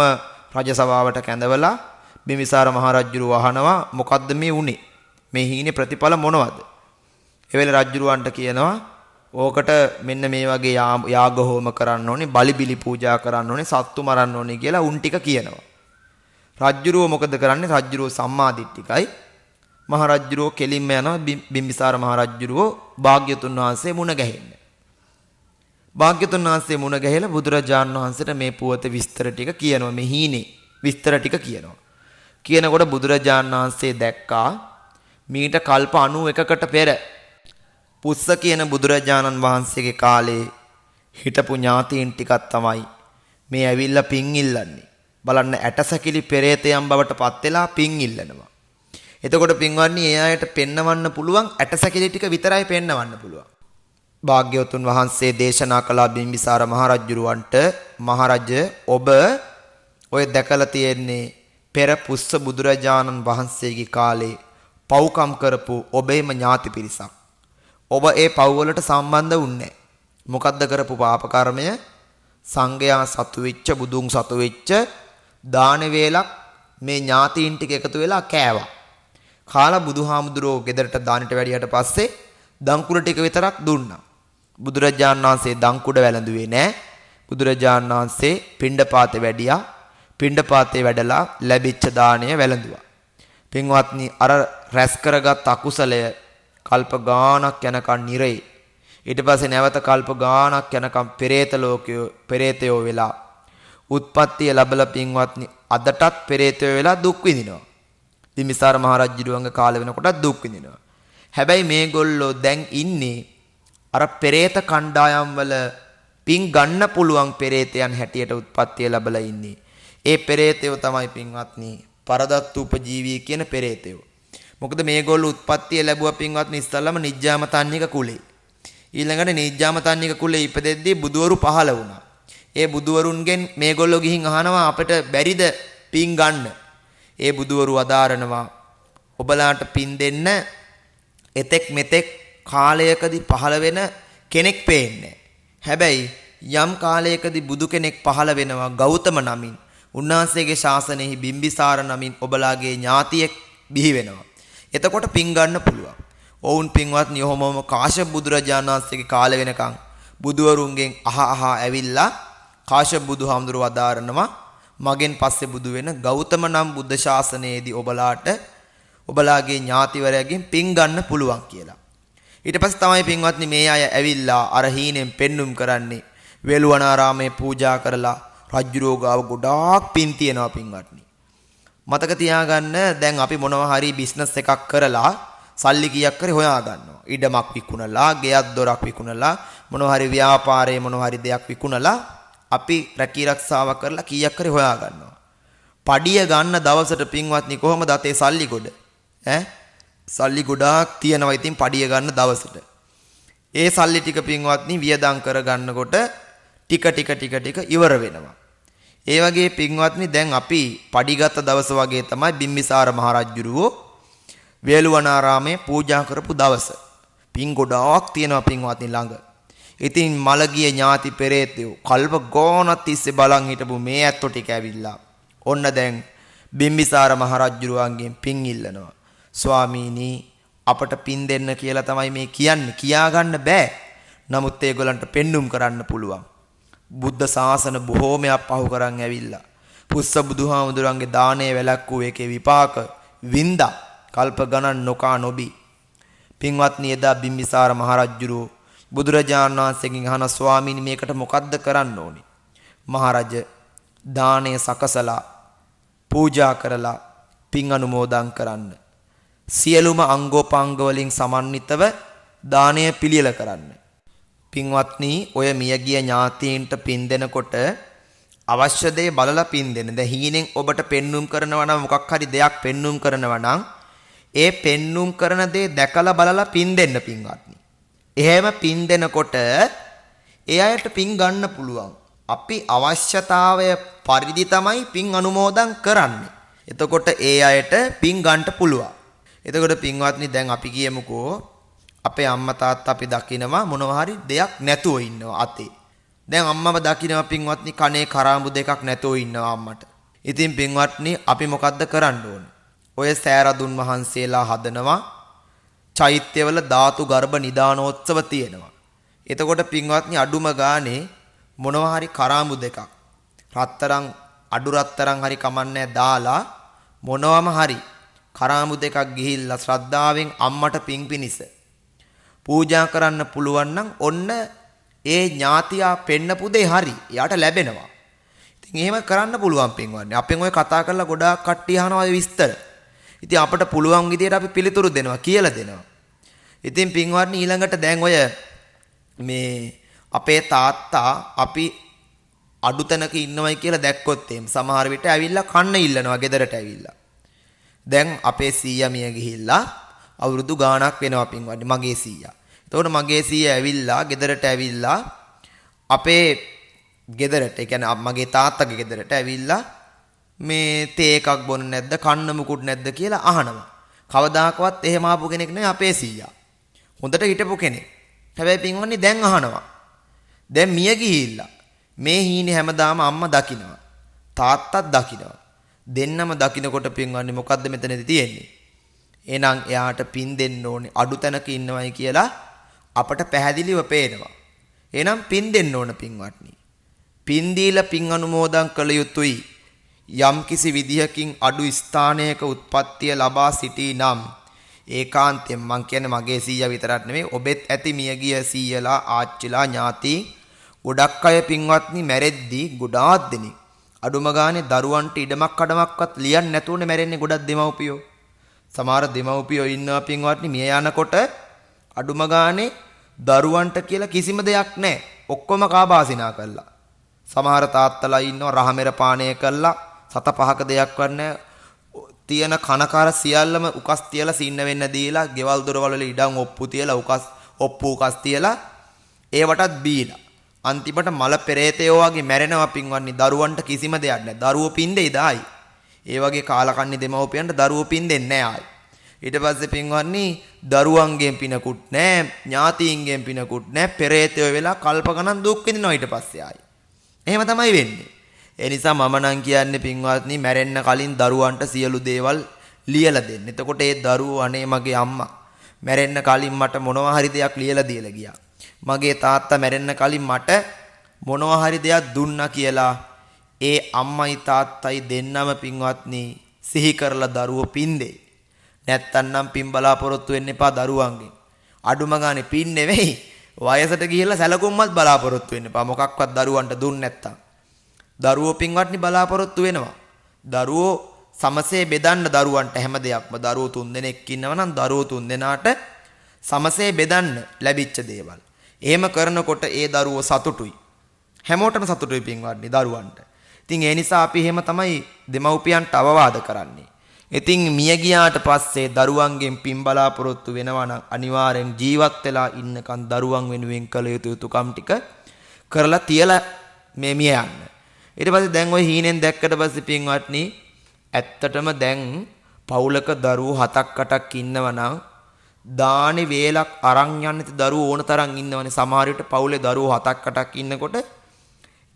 රජසභාවට කැඳවලා බිම්බිසාර මහරජුරුව අහනවා මොකද්ද මේ උනේ? මේ හීනේ ප්‍රතිඵල මොනවද? ඒ වෙලේ රජුරවන්ට කියනවා ඕකට මෙන්න මේ වගේ යාග හෝම කරන්න ඕනේ, බලි බිලි පූජා කරන්න ඕනේ, සත්තු මරන්න ඕනේ කියලා උන් ටික කියනවා. රජුරෝ මොකද කරන්නේ? රජුරෝ සම්මාදිට්ඨිකයි. මහරජුරෝ කෙලින්ම යනවා බිම්බිසාර මහරජුරෝ භාග්‍යතුන් වහන්සේ මුණ ගැහෙන්න. භාග්‍යතුන් වහන්සේ මුණ ගැහිලා බුදුරජාණන් වහන්සේට මේ පුවත විස්තර ටික කියනවා. මේ හීනේ විස්තර ටික කියනවා. කියනකොට බුදුරජාණන් වහන්සේ දැක්කා මීට කල්ප 91කට පෙර පුස්ස කියන බුදුරජාණන් වහන්සේගේ කාලේ හිටපු ඥාතීන් ටිකක් තමයි මේ ඇවිල්ලා පින් ඉල්ලන්නේ. බලන්න ඇටසැකිලි පෙරේතයන් බවට පත් වෙලා පින් ඉල්ලනවා. එතකොට පින්වත්නි ඒ අයට පෙන්නවන්න පුළුවන් ඇටසැකිලි ටික විතරයි පෙන්නවන්න පුළුවන්. භාග්‍යවතුන් වහන්සේ දේශනා කළ බිම්බිසාර මහරජුරවන්ට මහරජ ඔබ ඔය දැකලා තියෙන්නේ පෙර පුස්ස බුදුරජාණන් වහන්සේගේ කාලේ පව්කම් කරපු ඔබේම ඥාති පිරිසක්. ඔබ ඒ පව් වලට සම්බන්ධ වුන්නේ. මොකද්ද කරපු පාප කර්මය? සංඝයා සතු වෙච්ච බුදුන් සතු වෙච්ච දාන වේලක් මේ ඥාතීන් ටික එකතු වෙලා කෑවා. කාලා බුදුහාමුදුරෝ ගෙදරට දානෙට වැඩියට පස්සේ දංකුඩ ටික විතරක් දුන්නා. බුදුරජාණන් වහන්සේ දංකුඩ වැළඳුවේ නැහැ. බුදුරජාණන් වහන්සේ පිණ්ඩපාතේ වැඩියා. පිණ්ඩපාතේ වැඩලා ලැබිච්ච දාණය වැළඳුවා. පින්වත්නි අර රැස් කරගත් අකුසලය කල්ප ගාණක් යනකන් නිරේ. ඊට පස්සේ නැවත කල්ප ගාණක් යනකම් පෙරේත ලෝකයෝ පෙරේතයෝ වෙලා උත්පත්තිය ලැබලා පින්වත්නි අදටත් පෙරේතයෝ වෙලා දුක් විඳිනවා. බිම්බිසාර මහරජුරුවන්ගේ කාලේ වෙනකොටත් දුක් විඳිනවා. හැබැයි මේගොල්ලෝ දැන් ඉන්නේ අර පෙරේත කණ්ඩායම් වල පින් ගන්න පුළුවන් පෙරේතයන් හැටියට උත්පත්තිය ලැබලා ඉන්නේ. ඒ පෙරේතයෝ තමයි පින්වත්නි පරදත්තු උපජීවී කියන පෙරේතයෝ. මොකද මේගොල්ලෝ උත්පත්තිය ලැබුවා පින්වත්නි ඉස්සල්ලාම නිජ්ජාමතන්නික කුලේ. ඊළඟට නිජ්ජාමතන්නික කුලේ ඉපදෙද්දී බුදවරු පහළ වුණා. ඒ බුදවරුන්ගෙන් මේගොල්ලෝ ගිහින් අහනවා අපිට බැරිද පින් ගන්න? ඒ බුදවරු අදාරනවා ඔබලාට පින් දෙන්න එතෙක් මෙතෙක් කාලයකදී පහළ වෙන කෙනෙක් පේන්නේ. හැබැයි යම් කාලයකදී බුදු කෙනෙක් පහළ වෙනවා ගෞතම නමින්. උන්වහන්සේගේ ශාසනයෙහි බිම්බිසාර නමින් ඔබලාගේ ඥාතියෙක් බිහි වෙනවා. එතකොට පින් ගන්න පුළුවන්. ඔවුන් පින්වත්නි ඔහොමම කාශ්‍යප බුදුරජාණන් වහන්සේගේ කාලේ වෙනකන් බුදුවරුන්ගෙන් අහ ඇවිල්ලා කාශ්‍යප බුදුහාමුදුරුවෝ වදාරනවා මගෙන් පස්සේ බුදු වෙන ගෞතම නම් බුද්ධ ශාසනයේදී ඔබලාට ඔබලාගේ ඥාතිවරයන්ගෙන් පින් ගන්න පුළුවන් කියලා. ඊට පස්සේ තමයි පින්වත්නි මේ අය ඇවිල්ලා අර හීනෙන් පෙන්눔 කරන්නේ වේළුවනාරාමේ පූජා කරලා රජුරෝ ගාව ගොඩාක් පින් තියනවා පින්වත්නි. මතක තියාගන්න දැන් අපි මොනවා හරි බිස්නස් එකක් කරලා සල්ලි කීයක් හරි හොයා ගන්නවා. ඉඩමක් විකුණලා, ගෙයක් දොරක් විකුණලා, මොනවා හරි ව්‍යාපාරයේ මොනවා හරි දෙයක් විකුණලා අපි රැකී රක්ෂාවක් කරලා කීයක් හරි හොයා ගන්නවා. පඩිය ගන්න දවසට පින්වත්නි කොහොමද අතේ සල්ලි ගොඩ? සල්ලි ගොඩාක් තියනවා ඉතින් පඩිය ගන්න දවසට. ඒ සල්ලි ටික පින්වත්නි වියදම් කර ගන්නකොට ටික ඉවර වෙනවා. ඒ වගේ පින්වත්නි දැන් අපි පඩිගත් දවස වගේ තමයි බිම්බිසාර මහරජුරුවෝ වේළුවනාරාමේ පූජා කරපු දවස. පින් ගොඩාක් තියෙනවා පින්වත්නි ළඟ. ඉතින් මලගිය ඥාති පෙරේතයෝ කල්ප ගෝණක් තිස්සේ බලන් හිටපු මේ ඇත්තෝ ටික ඇවිල්ලා ඔන්න දැන් බිම්බිසාර මහරජුරුවන්ගෙන් පින් ඉල්ලනවා. ස්වාමීනි අපට පින් දෙන්න කියලා තමයි මේ කියන්නේ. කියා ගන්න බෑ. නමුත් ඒගොල්ලන්ට පෙන්눔 කරන්න පුළුවන්. බුද්ධ ශාසන බොහෝමයක් පහු කරන් ඇවිල්ලා පුස්ස බුදුහාමුදුරන්ගේ දාණය වැළැක්වූ එකේ විපාක වින්දා කල්ප ගණන් නොකා නොබී. පින්වත්නි එදා බිම්බිසාර මහරජුරෝ බුදුරජාණන් වහන්සේගෙන් අහන ස්වාමීනි මේකට මොකද්ද කරන්න ඕනේ? මහරජ දාණය සකසලා පූජා කරලා පින් අනුමෝදන් කරන්න. සියලුම අංගෝපාංග වලින් සමන්විතව දාණය පිළියෙල කරන්න. පින්වත්නි ඔය මියගිය ඥාතීන්ට පින් දෙනකොට අවශ්‍ය දේ බලලා පින් දෙන්න. දැන් හීනෙන් ඔබට පෙන්눔 කරනවා නම් මොකක් හරි දෙයක් පෙන්눔 කරනවා නම් ඒ පෙන්눔 කරන දේ දැකලා බලලා පින් දෙන්න පින්වත්නි. එහෙම පින් දෙනකොට ඒ අයට පින් ගන්න පුළුවන්. අපි අවශ්‍යතාවය පරිදි තමයි පින් අනුමෝදන් කරන්නේ. එතකොට ඒ අයට පින් ගන්න පුළුවන්. එතකොට පින්වත්නි දැන් අපි කියමුකෝ අපේ අම්මා තාත්තා අපි දකිනවා මොනවා හරි දෙයක් නැතුව ඉන්නවා අතේ. දැන් අම්මව දකිනවා පින්වත්නි කනේ කරාඹු දෙකක් නැතුව ඉන්නවා අම්මට. ඉතින් පින්වත්නි අපි මොකද්ද කරන්න ඕනේ? ඔය සෑරදුන් වහන්සේලා හදනවා චෛත්‍යවල ධාතු ගර්භ නිදානෝත්සව තියෙනවා. එතකොට පින්වත්නි අඩුම ගානේ මොනවා හරි කරාඹු දෙකක් රත්තරන් අඩු රත්තරන් හරි කමන්නේ දාලා මොනවම හරි කරාඹු දෙකක් ගිහිල්ලා ශ්‍රද්ධාවෙන් අම්මට පින් පිනිස පූජා කරන්න පුළුවන් නම් ඔන්න ඒ ඥාතියා පෙන්නපු දෙය හරි යාට ලැබෙනවා. ඉතින් එහෙම කරන්න පුළුවන් පින්වත්නි. අපෙන් ඔය කතා කරලා ගොඩාක් කට්ටිය අහනවා ඒ විස්තර. ඉතින් අපට පුළුවන් විදියට අපි පිළිතුරු දෙනවා කියලා දෙනවා. ඉතින් පින්වත්නි ඊළඟට දැන් ඔය මේ අපේ තාත්තා අපි අඩුතැනක ඉන්නවයි කියලා දැක්කොත් එහෙම සමහර විට ඇවිල්ලා කන්න ඉල්ලනවා ගෙදරට ඇවිල්ලා. දැන් අපේ සීයා මිය ගිහිල්ලා අවුරුදු ගාණක් වෙනවා පින්වත්නි මගේ සීයා. එතකොට මගේ සීයා ඇවිල්ලා ගෙදරට ඇවිල්ලා අපේ ගෙදරට ඒ කියන්නේ මගේ තාත්තගේ ගෙදරට ඇවිල්ලා මේ තේ එකක් බොන්න නැද්ද කන්න මුකුත් නැද්ද කියලා අහනවා. කවදාකවත් එහෙම ආපු කෙනෙක් නෙවෙයි අපේ සීයා. හොඳට හිටපු කෙනෙක්. හැබැයි පින්වත්නි දැන් අහනවා. දැන් මිය ගිහිල්ලා මේ හීනේ හැමදාම අම්මා දකිනවා. තාත්තත් දකිනවා. දෙන්නම දකින්නකොට පින්වත්නි මොකද්ද මෙතනදී තියෙන්නේ? එහෙනම් එයාට පින් දෙන්න ඕනේ අඩු තැනක ඉන්නවයි කියලා අපට පැහැදිලිව පේනවා. එහෙනම් පින් දෙන්න ඕන පින්වත්නි. පින් දීලා පින් අනුමෝදන් කළ යුතුයි. යම් කිසි විදිහකින් අඩු ස්ථානයක උත්පත්තිය ලබා සිටී නම් ඒකාන්තයෙන් මං කියන්නේ මගේ සීයා විතරක් නෙමෙයි ඔබෙත් ඇති මියගිය සීයලා ආච්චිලා ඥාති ගොඩක් අය පින්වත්නි මැරෙද්දී ගොඩාක් දෙනෙක් අඩුම ගානේ දරුවන්ට ඉඩමක් කඩමක්වත් ලියන්නේ නැතුවනේ මැරෙන්නේ ගොඩක් දෙමව්පියෝ. සමහර දෙමව්පියෝ ඉන්නවා පින්වත්නි මිය යනකොට අඩුම ගානේ දරුවන්ට කියලා කිසිම දෙයක් නැහැ. ඔක්කොම කාබාසිනා කළා. සමහර තාත්තලා ඉන්නවා රහමෙර පානය කළා සත පහක දෙයක් වන්නේ තියෙන කනකාර සියල්ලම උකස් තියලා සින්න වෙන්න දීලා ගෙවල් දොරවල් වල ඉඩම් ඔප්පු තියලා ඔප්පු උකස් තියලා ඒවටත් බීලා අන්තිමට මල පෙරේතයෝ වගේ මැරෙනවා පින්වත්නි දරුවන්ට කිසිම දෙයක් නැහැ. දරුවෝ පින් දෙයිද ආයි? ඒ වගේ කාලකන්ණි දෙමව්පියන්ට දරුවෝ පින් දෙන්නේ නැහැ ආයි. ඊට පස්සේ පින්වත්නි දරුවන්ගෙන් පිනකුත් නැහැ, ඥාතීන්ගෙන් පිනකුත් නැහැ, පෙරේතයෝ වෙලා කල්ප ගණන් දුක් විඳිනවා ඊට පස්සේ ආයි. එහෙම තමයි වෙන්නේ. ඒ නිසා මම නම් කියන්නේ පින්වත්නි මැරෙන්න කලින් දරුවන්ට සියලු දේවල් ලියලා දෙන්න. එතකොට ඒ දරුවෝ අනේ මගේ අම්මා මැරෙන්න කලින් මට මොනවා හරි දෙයක් ලියලා දීලා ගියා. මගේ තාත්තා මැරෙන්න කලින් මට මොනවා හරි දෙයක් දුන්නා කියලා ඒ අම්මයි තාත්තයි දෙන්නම පින්වත්නි සිහි කරලා දරුවෝ පින් දෙයි. නැත්තම් පින් බලාපොරොත්තු වෙන්න එපා දරුවන්ගෙන්. අඩුම ගානේ පින් නෙවෙයි වයසට ගිහිල්ලා සැලකුම්වත් බලාපොරොත්තු වෙන්න එපා. මොකක්වත් දරුවන්ට දුන්නේ නැත්තම්. දරුවෝ පින්වත්නි බලාපොරොත්තු වෙනවා. දරුවෝ සමසේ බෙදන්න දරුවන්ට හැම දෙයක්ම දරුවෝ 3 දෙනෙක් ඉන්නවා නම් දරුවෝ 3 දෙනාට සමසේ බෙදන්න ලැබිච්ච දේවල්. එහෙම කරනකොට ඒ දරුවෝ සතුටුයි. හැමෝටම සතුටුයි පින්වත්නි දරුවන්ට. ඉතින් ඒ නිසා අපි එහෙම තමයි දෙමව්පියන්ට අවවාද කරන්නේ. ඉතින් මිය ගියාට පස්සේ දරුවන්ගෙන් පින් බලාපොරොත්තු වෙනවා නම් අනිවාර්යෙන් ජීවත් වෙලා ඉන්නකන් දරුවන් වෙනුවෙන් කළ යුතු යුතුකම් ටික කරලා තියලා මේ මිය යන්න. ඊට පස්සේ දැන් ওই හීනෙන් දැක්කට පස්සේ පින්වත්නි ඇත්තටම දැන් පවුලක දරුවෝ 7ක් 8ක් ඉන්නවා නම් දානි වේලක් අරන් යන්නේ දරුවෝ ඕන තරම් ඉන්නවනේ. සමහර විට පවුලේ දරුවෝ 7ක් 8ක් ඉන්නකොට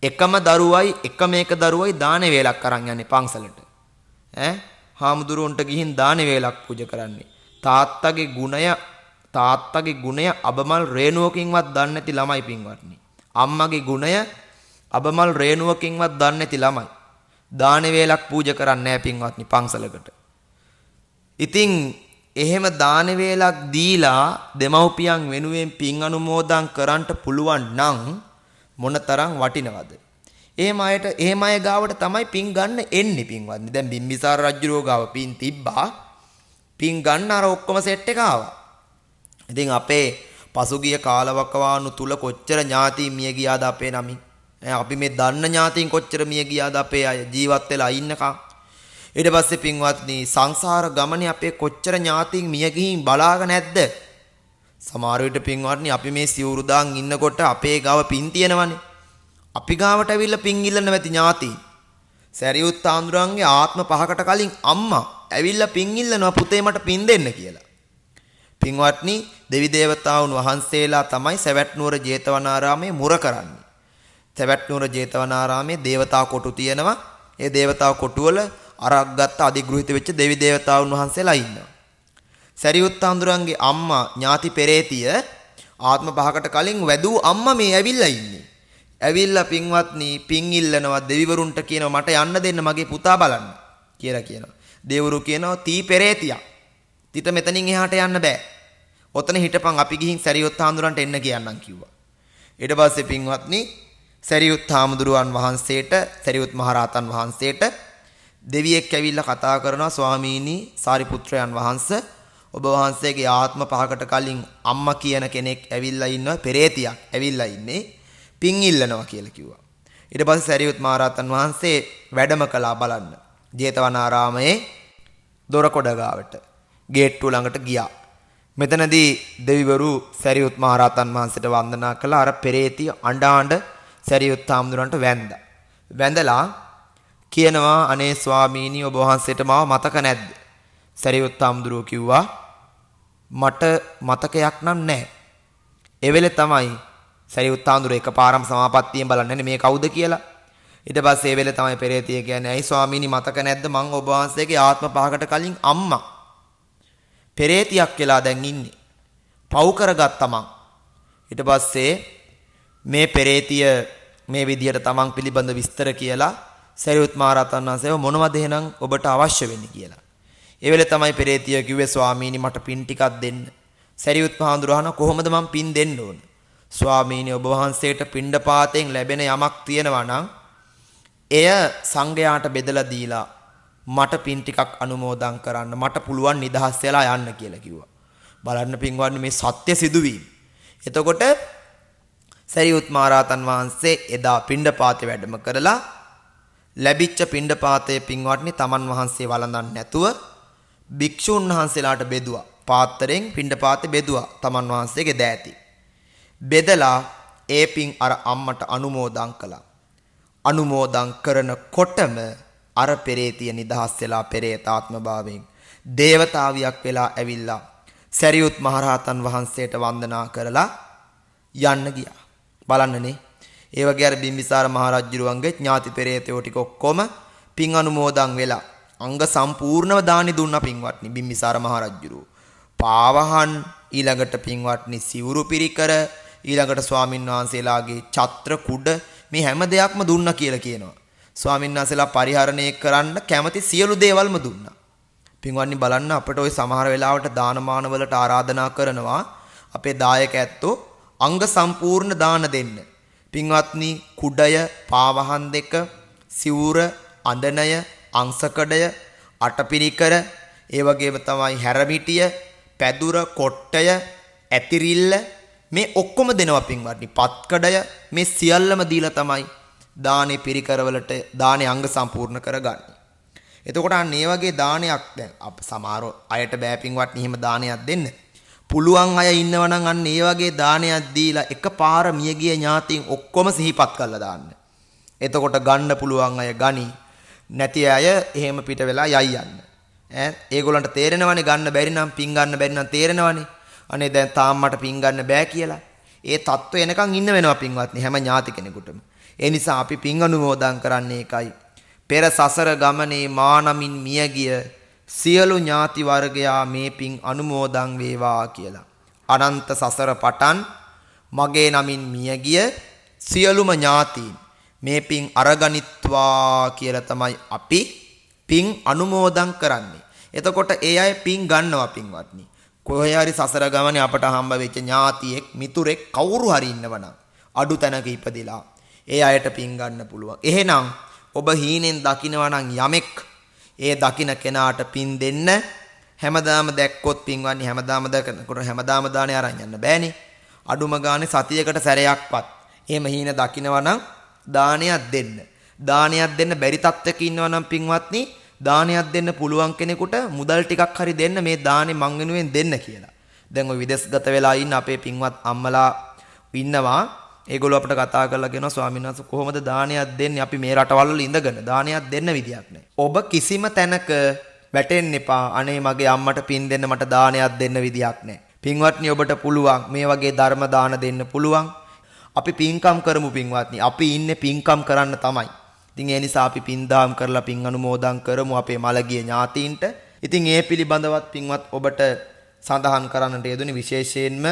එකම දරුවයි එකම එක දරුවයි දානි වේලක් අරන් යන්නේ පන්සලට. හාමුදුරුවන්ට ගිහින් දානි වේලක් පූජා කරන්නේ. තාත්තගේ ගුණය අබමල් රේණුවකින්වත් දන්නේ නැති ළමයි පින්වත්නි. අම්මගේ ගුණය අබමල් රේණුවකින්වත් දන්නේ නැති ළමයි. දානි වේලක් පූජා කරන්නේ නැහැ පින්වත්නි පන්සලකට. ඉතින් එහෙම දාන වේලක් දීලා දෙමව්පියන් වෙනුවෙන් පින් අනුමෝදන් කරන්නට පුළුවන් නම් මොනතරම් වටිනවද? එහෙම අය ගාවට තමයි පින් ගන්න එන්නේ පින්වත්නි. දැන් බිම්බිසාර රජුරෝ ගාව පින් තිබ්බා. පින් ගන්න අර ඔක්කොම සෙට් එක ආවා. ඉතින් අපේ පසුගිය කාලවකවානු තුල කොච්චර ඥාතීන් මිය ගියාද අපේ නමින්. අපි මේ දන්න ඥාතීන් කොච්චර මිය ගියාද අපේ අය ජීවත් වෙලා ඉන්නකම්. ඊට පස්සේ පින්වත්නි සංසාර ගමනේ අපේ කොච්චර ඥාතීන් මිය ගිහින් බලාගෙන නැද්ද? සමහර විට පින්වත්නි අපි මේ සිවුරු දාන් ඉන්නකොට අපේ ගාව පින් තියෙනවනේ. අපි ගාවට ඇවිල්ලා පින් ඉල්ලන්න නැති ඥාතීන්. සරියුත් ආඳුරන්ගේ ආත්ම 5කට කලින් අම්මා ඇවිල්ලා පින් ඉල්ලනවා පුතේ මට පින් දෙන්න කියලා. පින්වත්නි දෙවි දේවතාවුන් වහන්සේලා තමයි සවැත් නුවර ජේතවනාරාමයේ මුර කරන්නේ. සවැත් නුවර ජේතවනාරාමයේ දේවතා කොටු තියෙනවා. ඒ දේවතා කොටුවල අරක් ගත්ත අධිග්‍රහිත වෙච්ච දෙවි දේවතාවුන් වහන්සේලා ඉන්නවා. සරියුත් ආඳුරන්ගේ අම්මා ඥාති පෙරේතිය ආත්ම 5කට කලින් වැදූ අම්මා මේ ඇවිල්ලා ඉන්නේ. ඇවිල්ලා පින්වත්නි පින් ඉල්ලනවා දෙවිවරුන්ට කියනවා මට යන්න දෙන්න මගේ පුතා බලන්න කියලා කියනවා. දෙවිවරු කියනවා තී පෙරේතියක්. තිත මෙතනින් එහාට යන්න බෑ. ඔතන හිටපන් අපි ගිහින් සරියුත් ආඳුරන්ට එන්න කියන්නම් කිව්වා. ඊට පස්සේ පින්වත්නි සරියුත් ආමුදුරුවන් වහන්සේට සරියුත් මහරහතන් වහන්සේට දෙවියෙක් ඇවිල්ලා කතා කරනවා ස්වාමීනි සාරිපුත්‍රයන් වහන්සේ ඔබ වහන්සේගේ ආත්ම 5කට කලින් අම්මා කියන කෙනෙක් ඇවිල්ලා ඉන්නවා පෙරේතියක් ඇවිල්ලා ඉන්නේ පින් ඉල්ලනවා කියලා කිව්වා. ඊට පස්සේ සරියුත් මහරහතන් වහන්සේ වැඩම කළා බලන්න. ජේතවනාරාමයේ දොරකොඩ ගාවට ගේට්ටුව ළඟට ගියා. මෙතනදී දෙවිවරු සරියුත් මහරහතන් වහන්සේට වන්දනා කළා. අර පෙරේතිය අඬ සරියුත් හාමුදුරන්ට වැඳලා. වැඳලා කියනවා අනේ ස්වාමීනි ඔබ වහන්සේට මාව මතක නැද්ද? සරියුත් හාමුදුරුව කිව්වා මට මතකයක් නම් නැහැ. ඒ වෙලේ තමයි සරියුත් හාමුදුරුව එකපාරම සමාපත්තියෙන් බලන්නේ මේ කවුද කියලා. ඊට පස්සේ ඒ වෙලේ තමයි පෙරේතිය කියන්නේ ඇයි ස්වාමීනි මතක නැද්ද මං ඔබ වහන්සේගේ ආත්ම පහකට කලින් අම්මා පෙරේතියක් වෙලා දැන් ඉන්නේ. පව් කරගත්තා මං. ඊට පස්සේ මේ පෙරේතිය මේ විදියට තමන් පිළිබඳ විස්තර කියලා සරියුත් මහරහතන් වහන්සේව මොනවද එහෙනම් ඔබට අවශ්‍ය වෙන්නේ කියලා. ඒ වෙලේ තමයි පෙරේතිය කිව්වේ ස්වාමීනි මට පින් ටිකක් දෙන්න. සරියුත් මහඳුරහන කොහොමද මං පින් දෙන්න ඕන? ස්වාමීනි ඔබ වහන්සේට පිණ්ඩපාතයෙන් ලැබෙන යමක් තියෙනවා නම් එය සංඝයාට බෙදලා දීලා මට පින් ටිකක් අනුමෝදන් කරන්න මට පුළුවන් නිදහස් වෙලා යන්න කියලා කිව්වා. බලන්න පින්වත්නි මේ සත්‍ය සිදුවීම. එතකොට සරියුත් මහරහතන් වහන්සේ එදා පිණ්ඩපාතේ වැඩම කරලා ලැබිච්ච පිණ්ඩපාතයේ පින්වත්නි තමන් වහන්සේ වළඳන්නේ නැතුව භික්ෂුන් වහන්සේලාට බෙදුවා. පාත්‍රයෙන් පිණ්ඩපාතේ බෙදුවා තමන් වහන්සේගේ දෑති. බෙදලා ඒ පින් අර අම්මට අනුමෝදන් කළා. අනුමෝදන් කරනකොටම අර පෙරේතිය නිදහස් වෙලා පෙරේතාත්ම භාවයෙන් දේවතාවියක් වෙලා ඇවිල්ලා සරියුත් මහරහතන් වහන්සේට වන්දනා කරලා යන්න ගියා. බලන්නනේ. ඒ වගේ අර බිම්බිසාර මහරජුරුවන්ගේ ඥාති පෙරේතයෝ ටික ඔක්කොම පින් අනුමෝදන් වෙලා අංග සම්පූර්ණව දානි දුන්නා පින්වත්නි බිම්බිසාර මහරජුරුව. පාවහන් ඊළඟට පින්වත්නි සිවුරු පිරිකර ඊළඟට ස්වාමින් වහන්සේලාගේ ඡත්‍ර කුඩ මේ හැම දෙයක්ම දුන්නා කියලා කියනවා. ස්වාමින් වහන්සේලා පරිහරණය කරන්න කැමති සියලු දේවල්ම දුන්නා. පින්වත්නි බලන්න අපිට ওই සමහර වෙලාවට දානමාන වලට ආරාධනා කරනවා අපේ දායක ඇත්තෝ අංග සම්පූර්ණ දාන දෙන්න. පින්වත්නි කුඩය, පාවහන් දෙක, සිවුර, අඳනය, අංශකඩය, අටපිරිකර, ඒ වගේම තමයි හැරමිටිය, පැදුර, කොට්ටය, ඇතිරිල්ල මේ ඔක්කොම දෙනවා පින්වත්නි. පත්කඩය මේ සියල්ලම දීලා තමයි දානේ පිරිකරවලට දානේ අංග සම්පූර්ණ කරගන්නේ. එතකොට අන්න ඒ වගේ දානයක් දැන් අප සමහර අයට බෑ පින්වත්නි එහෙම දානයක් දෙන්න. පුළුවන් අය ඉන්නවා නම් අන්න ඒ වගේ දානයක් දීලා එකපාර මියගිය ඥාතීන් ඔක්කොම සිහිපත් කරලා දාන්න. එතකොට ගන්න පුළුවන් අය ගනි. නැති අය එහෙම පිට වෙලා යයි යන්න. ඒගොල්ලන්ට තේරෙනවනේ ගන්න බැරි නම් පින් ගන්න බැරි නම් තේරෙනවනේ. අනේ දැන් තාම මට පින් ගන්න බෑ කියලා. ඒ තත්ත්වය එනකන් ඉන්න වෙනවා පින්වත්නි හැම ඥාති කෙනෙකුටම. ඒ නිසා අපි පින් අනුමෝදන් කරන්නේ ඒකයි. පෙර සසර ගමනේ මා නමින් මියගිය සියලු ඥාති වර්ගයා මේ පින් අනුමෝදන් වේවා කියලා. අනන්ත සසර පටන් මගේ නමින් මියගිය සියලුම ඥාතීන් මේ පින් අරගනිත්වා කියලා තමයි අපි පින් අනුමෝදන් කරන්නේ. එතකොට ඒ අය පින් ගන්නවා පින්වත්නි. කොහේ හරි සසර ගමනේ අපට හම්බ වෙච්ච ඥාතියෙක් මිතුරෙක් කවුරු හරි ඉන්නවනම් අඩු තැනක ඉපදිලා ඒ අයට පින් ගන්න පුළුවන්. එහෙනම් ඔබ හීනෙන් දකිනවා නම් යමෙක් ඒ දකින කෙනාට පින් දෙන්න. හැමදාම දැක්කොත් පින්වත්නි හැමදාම දැකනකොට හැමදාම දානේ අරන් යන්න බෑනේ. අඩුම ගානේ සතියකට සැරයක්වත් එහෙම හීන දකිනවා නම් දානයක් දෙන්න. දානයක් දෙන්න බැරි තත්ත්වයක ඉන්නවා නම් පින්වත්නි දානයක් දෙන්න පුළුවන් කෙනෙකුට මුදල් ටිකක් හරි දෙන්න මේ දානේ මං වෙනුවෙන් දෙන්න කියලා. දැන් ওই විදේශගත වෙලා ඉන්න අපේ පින්වත් අම්මලා ඉන්නවා. ඒගොල්ලෝ අපිට කතා කරලා කියනවා ස්වාමීන් වහන්සේ කොහොමද දානයක් දෙන්නේ? අපි මේ රටවල් වල ඉඳගෙන දානයක් දෙන්න විදියක් නැහැ. ඔබ කිසිම තැනක වැටෙන්න එපා. අනේ මගේ අම්මට පින් දෙන්න මට දානයක් දෙන්න විදියක් නැහැ. පින්වත්නි ඔබට පුළුවන් මේ වගේ ධර්ම දාන දෙන්න පුළුවන්. අපි පින්කම් කරමු පින්වත්නි. අපි ඉන්නේ පින්කම් කරන්න තමයි. ඉතින් ඒ නිසා අපි පින් දාම් කරලා පින් අනුමෝදන් කරමු අපේ මළගිය ඥාතීන්ට. ඉතින් ඒ පිළිබඳවත් පින්වත් ඔබට සඳහන් කරන්නට යෙදුනේ විශේෂයෙන්ම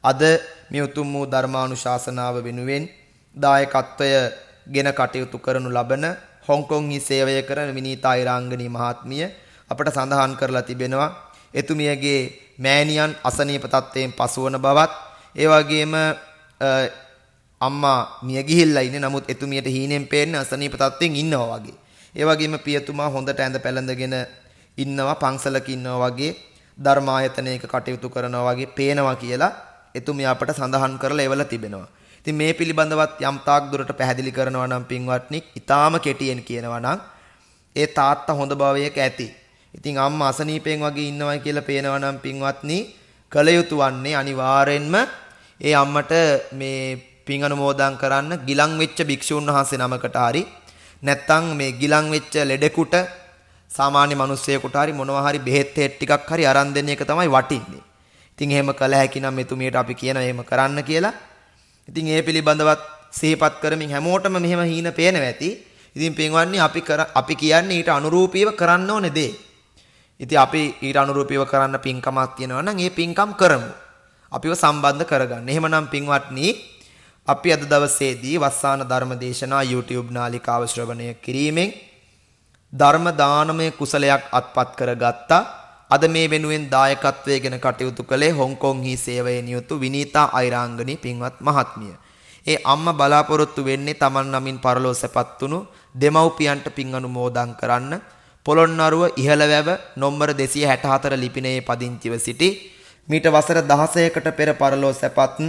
අද මේ උතුම් වූ ධර්මානුශාසනාව වෙනුවෙන් දායකත්වය ගෙන කටයුතු කරනු ලබන හොංකොංහි සේවය කරන විනීතා ඉරාංගනී මහත්මිය අපට සඳහන් කරලා තිබෙනවා. එතුමියගේ මෑණියන් අසනීප තත්ත්වයෙන් පසුවන බවත් ඒ වගේම අම්මා මිය ගිහිල්ලා ඉන්නේ. නමුත් එතුමියට හීනෙන් පේන්නේ අසනීප තත්ත්වයෙන් ඉන්නවා වගේ. ඒ වගේම පියතුමා හොඳට ඇඳ පැළඳගෙන ඉන්නවා, පන්සලක ඉන්නවා වගේ, ධර්මායතනයක කටයුතු කරනවා වගේ පේනවා කියලා එතුමිය අපට සඳහන් කරලා එවලා තිබෙනවා. ඉතින් මේ පිළිබඳවත් යම් තාක් දුරට පැහැදිලි කරනවා නම් පින්වත්නි, ඊටාම කෙටියෙන් කියනවා නම් ඒ තාත්තා හොඳ භාවයක ඇති. ඉතින් අම්මා අසනීපයෙන් වගේ ඉන්නවයි කියලා පේනවා නම් පින්වත්නි කල යුතු වන්නේ අනිවාර්යෙන්ම ඒ අම්මට මේ පින් අනුමෝදන් කරන්න ගිලන් වෙච්ච භික්ෂුන් වහන්සේ නමකට හරි නැත්නම් මේ ගිලන් වෙච්ච ලෙඩෙකුට සාමාන්‍ය මිනිස්සෙකුට හරි මොනවා හරි බෙහෙත් ටිකක් හරි අරන් දෙන එක තමයි වටින්නේ. ඉතින් එහෙම කළ හැකි නම් මෙතුමියට අපි කියනවා එහෙම කරන්න කියලා. ඉතින් ඒ පිළිබඳවත් සිහිපත් කරමින් හැමෝටම මෙහෙම හීන පේනවා ඇති. ඉතින් පින්වත්නි අපි කියන්නේ ඊට අනුරූපීව කරන්න ඕනේ දේ. ඉතින් අපි ඊට අනුරූපීව කරන්න පින්කමක් තියෙනවා නම් ඒ පින්කම් කරමු. අපිව සම්බන්ධ කරගන්න. එහෙමනම් පින්වත්නි අපි අද දවසේදී වස්සාන ධර්ම දේශනා YouTube නාලිකාව ශ්‍රවණය කිරීමෙන් ධර්ම දානමය කුසලයක් අත්පත් කරගත්තා. අද මේ වෙනුවෙන් දායකත්වයේ ගැන කටයුතු කළේ හොංකොංහි සේවයේ නියුතු විනීතා අයිරාංගනී පින්වත් මහත්මිය. ඒ අම්මා බලාපොරොත්තු වෙන්නේ Taman නමින් පරලෝ සැපත් වුණු දෙමව්පියන්ට පින් අනුමෝදන් කරන්න. පොළොන්නරුව ඉහළවැව නම්බර 264 ලිපිනයේ පදිංචිව සිටි මීට වසර 16කට පෙර පරලෝ සැපත්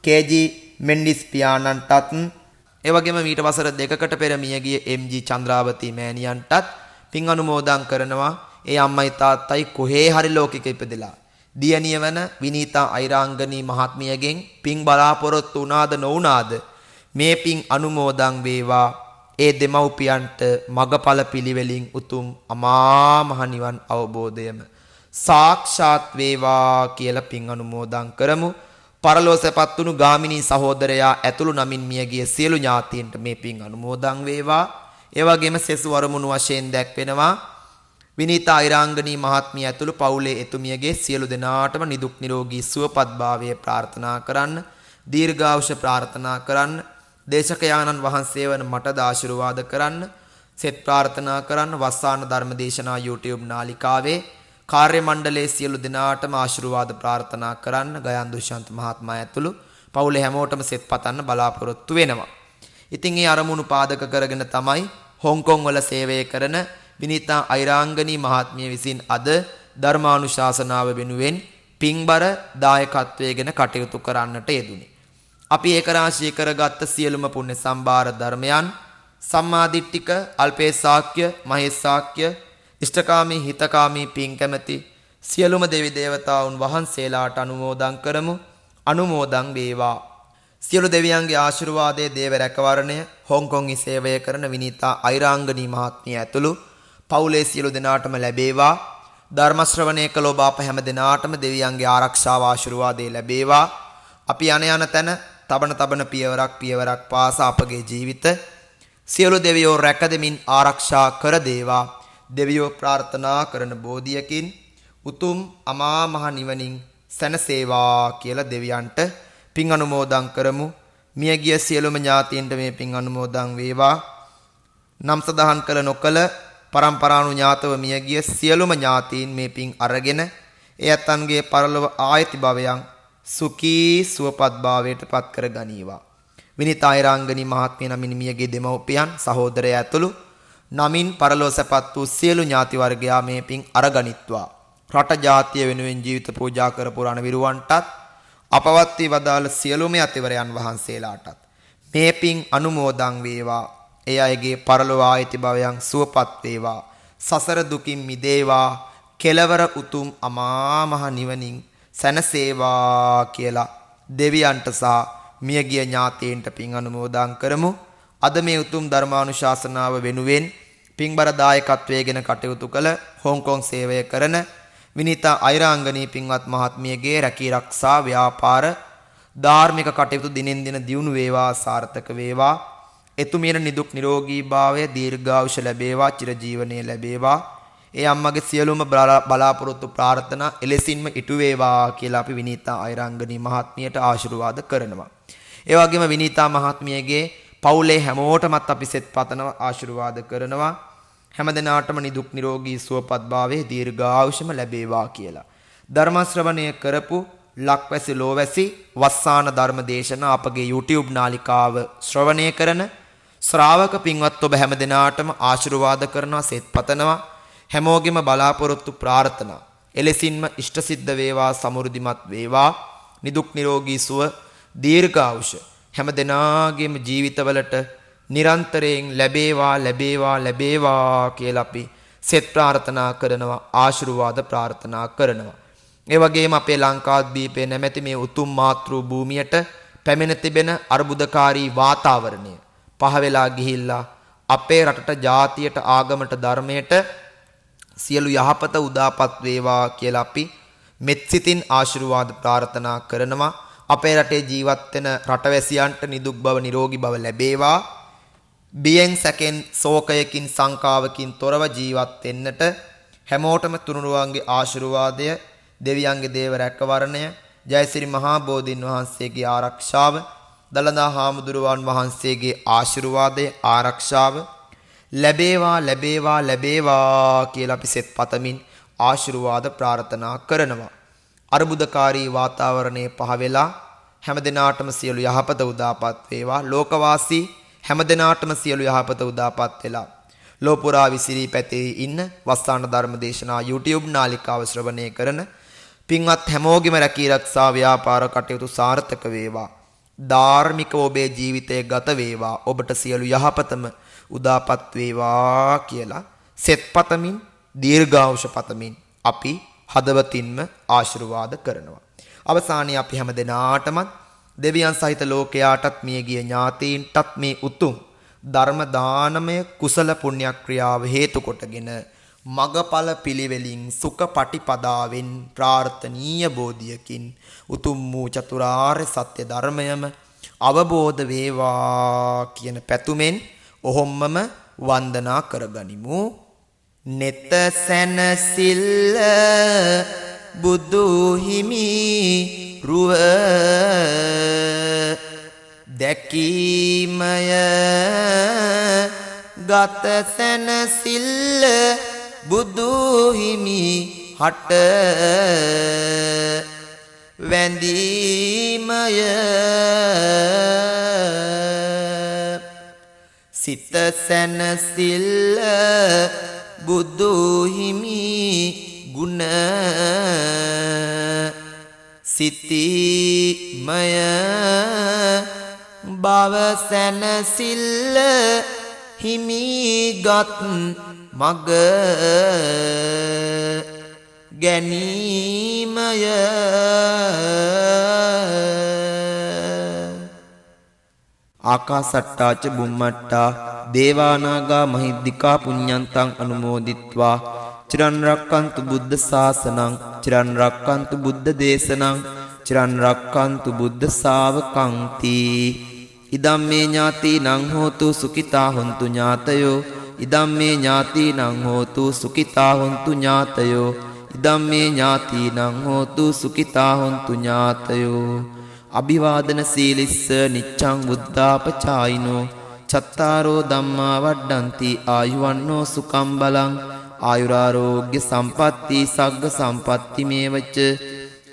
KG මෙන්ඩිස් පියාණන්ටත් ඒ වගේම මීට වසර 2කට පෙර මියගිය MG චන්ද්‍රාවතී මෑණියන්ටත් පින් අනුමෝදන් කරනවා. ඒ අම්මයි තාත්තයි කොහේ හරි ලෝකෙක ඉපදෙලා දියණිය වන විනීතා අයිරාංගනී මහත්මියගෙන් පින් බලාපොරොත්තු වුණාද නොවුණාද මේ පින් අනුමෝදන් වේවා. ඒ දෙමව්පියන්ට මගඵල පිළිවෙලින් උතුම් අමා මහ නිවන් අවබෝධයම සාක්ෂාත් වේවා කියලා පින් අනුමෝදන් කරමු. පරලෝ සැපත් වුණු ගාමිණී සහෝදරයා ඇතුළු නමින් මියගිය සියලු ඥාතීන්ට මේ පින් අනුමෝදන් වේවා. ඒ වගේම සෙසු වරමුණු වශයෙන් දැක්වෙනවා විනීතා අයිරාංගනී මහත්මිය ඇතුළු පවුලේ එතුමියගේ සියලු දෙනාටම නිදුක් නිරෝගී සුවපත් භාවය ප්‍රාර්ථනා කරන්න, දීර්ඝායුෂ ප්‍රාර්ථනා කරන්න, දේශකයාණන් වහන්සේ වන මටද ආශිර්වාද කරන්න, සෙත් ප්‍රාර්ථනා කරන්න. වස්සාන ධර්ම දේශනා YouTube නාලිකාවේ කාර්ය මණ්ඩලයේ සියලු දෙනාටම ආශිර්වාද ප්‍රාර්ථනා කරන්න ගයන් දුෂ්‍යන්ත මහත්මයා ඇතුළු පවුලේ හැමෝටම සෙත් පතන්න බලාපොරොත්තු වෙනවා. ඉතින් ඒ අරමුණු පාදක කරගෙන තමයි හොංකොං වල සේවය කරන විනීතා අයිරාංගනී මහත්මිය විසින් අද ධර්මානුශාසනාව වෙනුවෙන් පින්බර දායකත්වයේ ගැන කටයුතු කරන්නට යෙදුනේ. අපි ඒක රාශී කරගත්ත සියලුම පුණ්‍ය සම්භාර ධර්මයන් සම්මාදිට්ඨික, අල්පේසාක්‍ය, මහේසාක්‍ය, ඉෂ්ඨකාමී, හිතකාමී පින් කැමැති සියලුම දෙවි දේවතාවුන් වහන්සේලාට අනුමෝදන් කරමු. අනුමෝදන් වේවා. සියලු දෙවියන්ගේ ආශිර්වාදයේ දේව රැකවරණය හොංකොංහි සේවය කරන විනීතා අයිරාංගනී මහත්මිය ඇතුළු පවුලේ සියලු දෙනාටම ලැබේවා. ධර්ම ශ්‍රවණය කළ ඔබ අප හැම දෙනාටම දෙවියන්ගේ ආරක්ෂාව ආශිර්වාදයේ ලැබේවා. අපි යන තැන තබන පියවරක් පාසා අපගේ ජීවිත සියලු දෙවියෝ රැකදෙමින් ආරක්ෂා කර දේවා. දෙවියෝ ප්‍රාර්ථනා කරන බෝධියකින් උතුම් අමා මහ නිවනින් සැනසේවා කියලා දෙවියන්ට පින් අනුමෝදන් කරමු. මියගිය සියලුම ඥාතීන්ට මේ පින් අනුමෝදන් වේවා. නම් සදහන් කළ නොකළ පරම්පරාණු ඥාතව මියගිය සියලුම ඥාතීන් මේ පින් අරගෙන ඒ අතන්ගේ පරලොව ආයති භවයන් සුඛී සුවපත් භාවයට පත් කර ගනීවා. විනීතා අයිරාංගනී මහත්මිය නමින් මියගේ දෙමව්පියන් සහෝදරයා ඇතුළු නමින් පරලොව සැපත් වූ සියලු ඥාති වර්ගයා මේ පින් අරගනිත්වා. රට ජාතිය වෙනුවෙන් ජීවිත පූජා කරපු රණවිරුවන්ටත් අපවත් වී වදාළ සියලුම යතිවරයන් වහන්සේලාටත් මේ පින් අනුමෝදන් වේවා. ඒ අයගේ පරලොව ආයති භවයන් සුවපත් වේවා. සසර දුකින් මිදේවා. කෙලවර උතුම් අමා මහ නිවනින් සැනසේවා කියලා දෙවියන්ට සහ මියගිය ඥාතීන්ට පින් අනුමෝදන් කරමු. අද මේ උතුම් ධර්මානුශාසනාව වෙනුවෙන් පින්බර දායකත්වයේ ගැන කටයුතු කළ හොංකොං සේවය කරන විනීතා අයිරාංගනී පින්වත් මහත්මියගේ රැකී රක්ෂා ව්‍යාපාර ධාර්මික කටයුතු දිනෙන් දින දියුණු වේවා, සාර්ථක වේවා. එතුමියට නිදුක් නිරෝගී භාවය, දීර්ඝායුෂ ලැබේවා, චිරජීවනයේ ලැබේවා. ඒ අම්මගේ සියලුම බලාපොරොත්තු ප්‍රාර්ථනා එලෙසින්ම ඉටු වේවා කියලා අපි විනීතා අයිරාංගනී මහත්මියට ආශිර්වාද කරනවා. ඒ වගේම විනීතා මහත්මියගේ පවුලේ හැමෝටමත් අපි සෙත් පතනවා, ආශිර්වාද කරනවා. හැමදෙනාටම නිදුක් නිරෝගී සුවපත් භාවයේ දීර්ඝායුෂම ලැබේවා කියලා. ධර්ම ශ්‍රවණය කරපු ලක්වැසි ලෝවැසි වස්සාන ධර්ම දේශනා අපගේ YouTube නාලිකාව ශ්‍රවණය කරන ශ්‍රාවක පින්වත් ඔබ හැමදෙනාටම ආශිර්වාද කරනවා, සෙත් පතනවා. හැමෝගෙම බලාපොරොත්තු ප්‍රාර්ථනා එලෙසින්ම ඉෂ්ට සිද්ධ වේවා, සමෘද්ධිමත් වේවා, නිදුක් නිරෝගී සුව දීර්ඝායුෂ හැම දෙනාගේම ජීවිතවලට නිරන්තරයෙන් ලැබේවා කියලා අපි සෙත් ප්‍රාර්ථනා කරනවා, ආශිර්වාද ප්‍රාර්ථනා කරනවා. ඒ වගේම අපේ ලංකාද්වීපයේ නැමැති මේ උතුම් මාතෘ භූමියට පැමිණ තිබෙන අර්බුදකාරී වාතාවරණය පහ වෙලා ගිහිල්ලා අපේ රටට, ජාතියට, ආගමට, ධර්මයට සියලු යහපත උදාපත් වේවා කියලා අපි මෙත්සිතින් ආශිර්වාද ප්‍රාර්ථනා කරනවා. අපේ රටේ ජීවත් වෙන රටවැසියන්ට නිදුක් බව, නිරෝගී බව ලැබේවා. බියෙන් සැකෙන්, ශෝකයකින්, සංකාවකින් තොරව ජීවත් වෙන්නට හැමෝටම තුනුරුවන්ගේ ආශිර්වාදය, දෙවියන්ගේ දේව රැකවරණය, ජයසිරි මහා බෝධීන් වහන්සේගේ ආරක්ෂාව, දළදා හාමුදුරුවන් වහන්සේගේ ආශිර්වාදය, ආරක්ෂාව ලැබේවා ලැබේවා ලැබේවා කියලා අපි සෙත් පතමින් ආශිර්වාද ප්‍රාර්ථනා කරනවා. අර්බුදකාරී වාතාවරණයේ පහ වෙලා හැමදෙනාටම සියලු යහපත උදාපත් වේවා. ලෝකවාසී හැමදෙනාටම සියලු යහපත උදාපත් වෙලා ලෝපුරා විසිරී පැතිරී ඉන්න වස්සාන ධර්ම දේශනා YouTube නාලිකාව ශ්‍රවණය කරන පින්වත් හැමෝගෙම රැකී රක්ෂා ව්‍යාපාර කටයුතු සාර්ථක වේවා. ධාර්මික ඔබේ ජීවිතය ගත වේවා. ඔබට සියලු යහපතම උදාපත් වේවා කියලා සෙත් පතමින්, දීර්ඝායුෂ පතමින් අපි හදවතින්ම ආශිර්වාද කරනවා. අවසානයේ අපි හැම දෙනාටමත් දෙවියන් සහිත ලෝකයාටත් මියගිය ඥාතීන්ටත් මේ උතුම් ධර්ම දානමය කුසල පුණ්‍ය ක්‍රියාව හේතු කොටගෙන මගඵල පිළිවෙලින් සුඛ පටිපදාවෙන් ප්‍රාර්ථනීය බෝධියකින් උතුම් වූ චතුරාර්ය සත්‍ය ධර්මයම අවබෝධ වේවා කියන පැතුමෙන් ඔහොම්මම වන්දනා කරගනිමු. නෙත සැනසිල්ල බුදු හිමි රුව දැකීමය ගත සැනසිල්ල බුදු හිමි හට වැඳීමය සිත සැනසිල්ල බුදු හිමි ගුණ සිතීමය භව සැනසිල්ල හිමිගත් මග ගැනීමය ආකාසට්ටාච බුම්මට්ටා දේවානාගා මහිද්దికා පුඤ්ඤන්තං අනුමෝදිත්වා චිරන් රක්칸තු බුද්ධ ශාසනං චිරන් රක්칸තු බුද්ධ දේශනං චිරන් රක්칸තු බුද්ධ ශාවකං තී ඉදම්මේ ඥාතිනං හෝතු සුඛිතා හොන්තු ඥාතයෝ ඉදම්මේ ඥාතිනං හෝතු සුඛිතා හොන්තු ඥාතයෝ ඉදම්මේ ඥාතිනං හෝතු සුඛිතා හොන්තු ඥාතයෝ අභිවාදන සීලිස්ස නිච්ඡං බුද්ධාපචායිනෝ චත්තාරෝ ධම්මා වඩ්ඩಂತಿ ආයුවන්නෝ සුඛං බලං ආයුරාෝග්‍ය සම්පatti සග්ග සම්පatti මේවච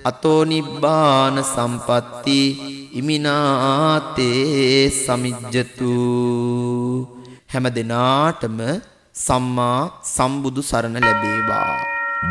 අතෝ නිබ්බාන සම්පatti ඉමිනාතේ සමිජ්ජතු හැම දිනාටම සම්මා සම්බුදු සරණ ලැබේවා.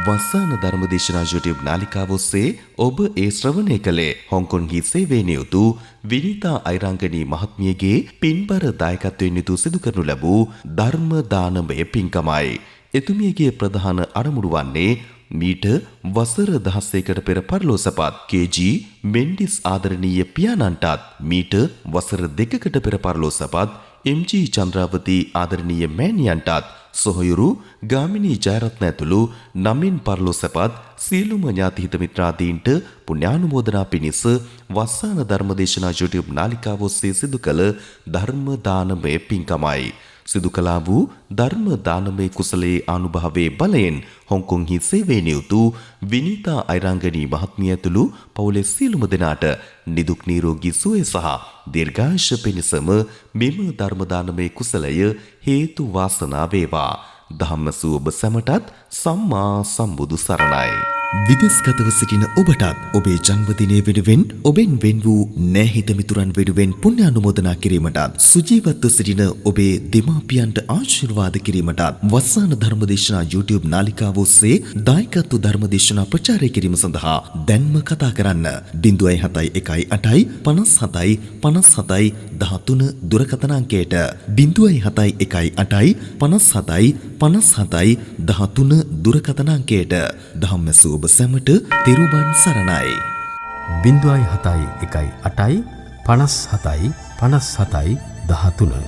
වස්සාන ධර්මදේශනා YouTube නාලිකාව ඔස්සේ ඔබ ඒ ශ්‍රවණය කළේ හොංකොංගි සේවයේ නියුතු විනිතා අයිරංගනී මහත්මියගේ පින්බර දායකත්වයෙන් යුතු සිදු කරනු ලැබූ ධර්ම දානමය පින්කමයි. එතුමියගේ ප්‍රධාන අරමුණු වන්නේ මීට වසර 16කට පෙර පරලෝසපත් KG මෙන්ඩිස් ආදරණීය පියාණන්ටත් මීට වසර 2කට පෙර පරලෝසපත් MG චන්ද්‍රාවති ආදරණීය මෑණියන්ටත් සොහොයුරු ගාමිණී ජයරත්න ඇතුළු නමින් පරලෝසපත් සියලුම ඥාති හිත මිත්‍රාදීන්ට පුණ්‍යානුමෝදනා පිණිස වස්සාන ධර්මදේශනා YouTube නාලිකාව ඔස්සේ සිදු කළ ධර්ම දානමය පින්කමයි. සිදු කළා වූ ධර්ම දානමය කුසලයේ අනුභවයේ බලයෙන් හොංකොංගි සේවයේ නියුතු විනිතා අයිරංගනී මහත්මිය ඇතුළු පවුලේ සියලුම දෙනාට නිදුක් නිරෝගී සුවය සහ දීර්ඝායුෂ පිණිසම මෙම ධර්ම දානමය කුසලය හේතු වාසනා වේවා. ධම්ම සුවබ සැමටත් සම්මා සම්බුදු සරණයි. විදෙස්ගතව සිටින ඔබටත් ඔබේ ජන්මදිනය වෙනුවෙන් ඔබෙන් වෙන් වූ නෑහිත මිතුරන් වෙනුවෙන් පුණ්‍යානුමෝදනා කිරීමටත් සුජීවත්ව සිටින ඔබේ දෙමාපියන්ට ආශිර්වාද කිරීමටත් වස්සාන ධර්මදේශනා YouTube නාලිකාව ඔස්සේ දායකත්ව ධර්මදේශනා ප්‍රචාරය කිරීම සඳහා දැන්ම කතා කරන්න 071 57 57 13 දුරකථන අංකයට 071 57 57 13 දුරකථන අංකයට දහම්මැසු ඔබ සැමට තෙරුවන් සරණයි. 071 8යි 57යි 57යි 13 071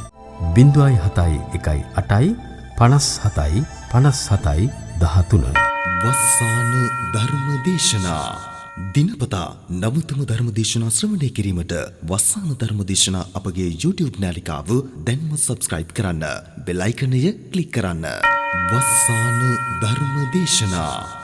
8යි 57යි 57යි 13 වස්සාන ධර්මදේශනා දිනපතා නවතම ධර්මදේශනා ශ්‍රවණය කිරීමට වස්සාන ධර්මදේශනා අපගේ YouTube නාලිකාව දැන්ම subscribe කරන්න. බෙල් අයිකනය ක්ලික් කරන්න. වස්සාන ධර්මදේශනා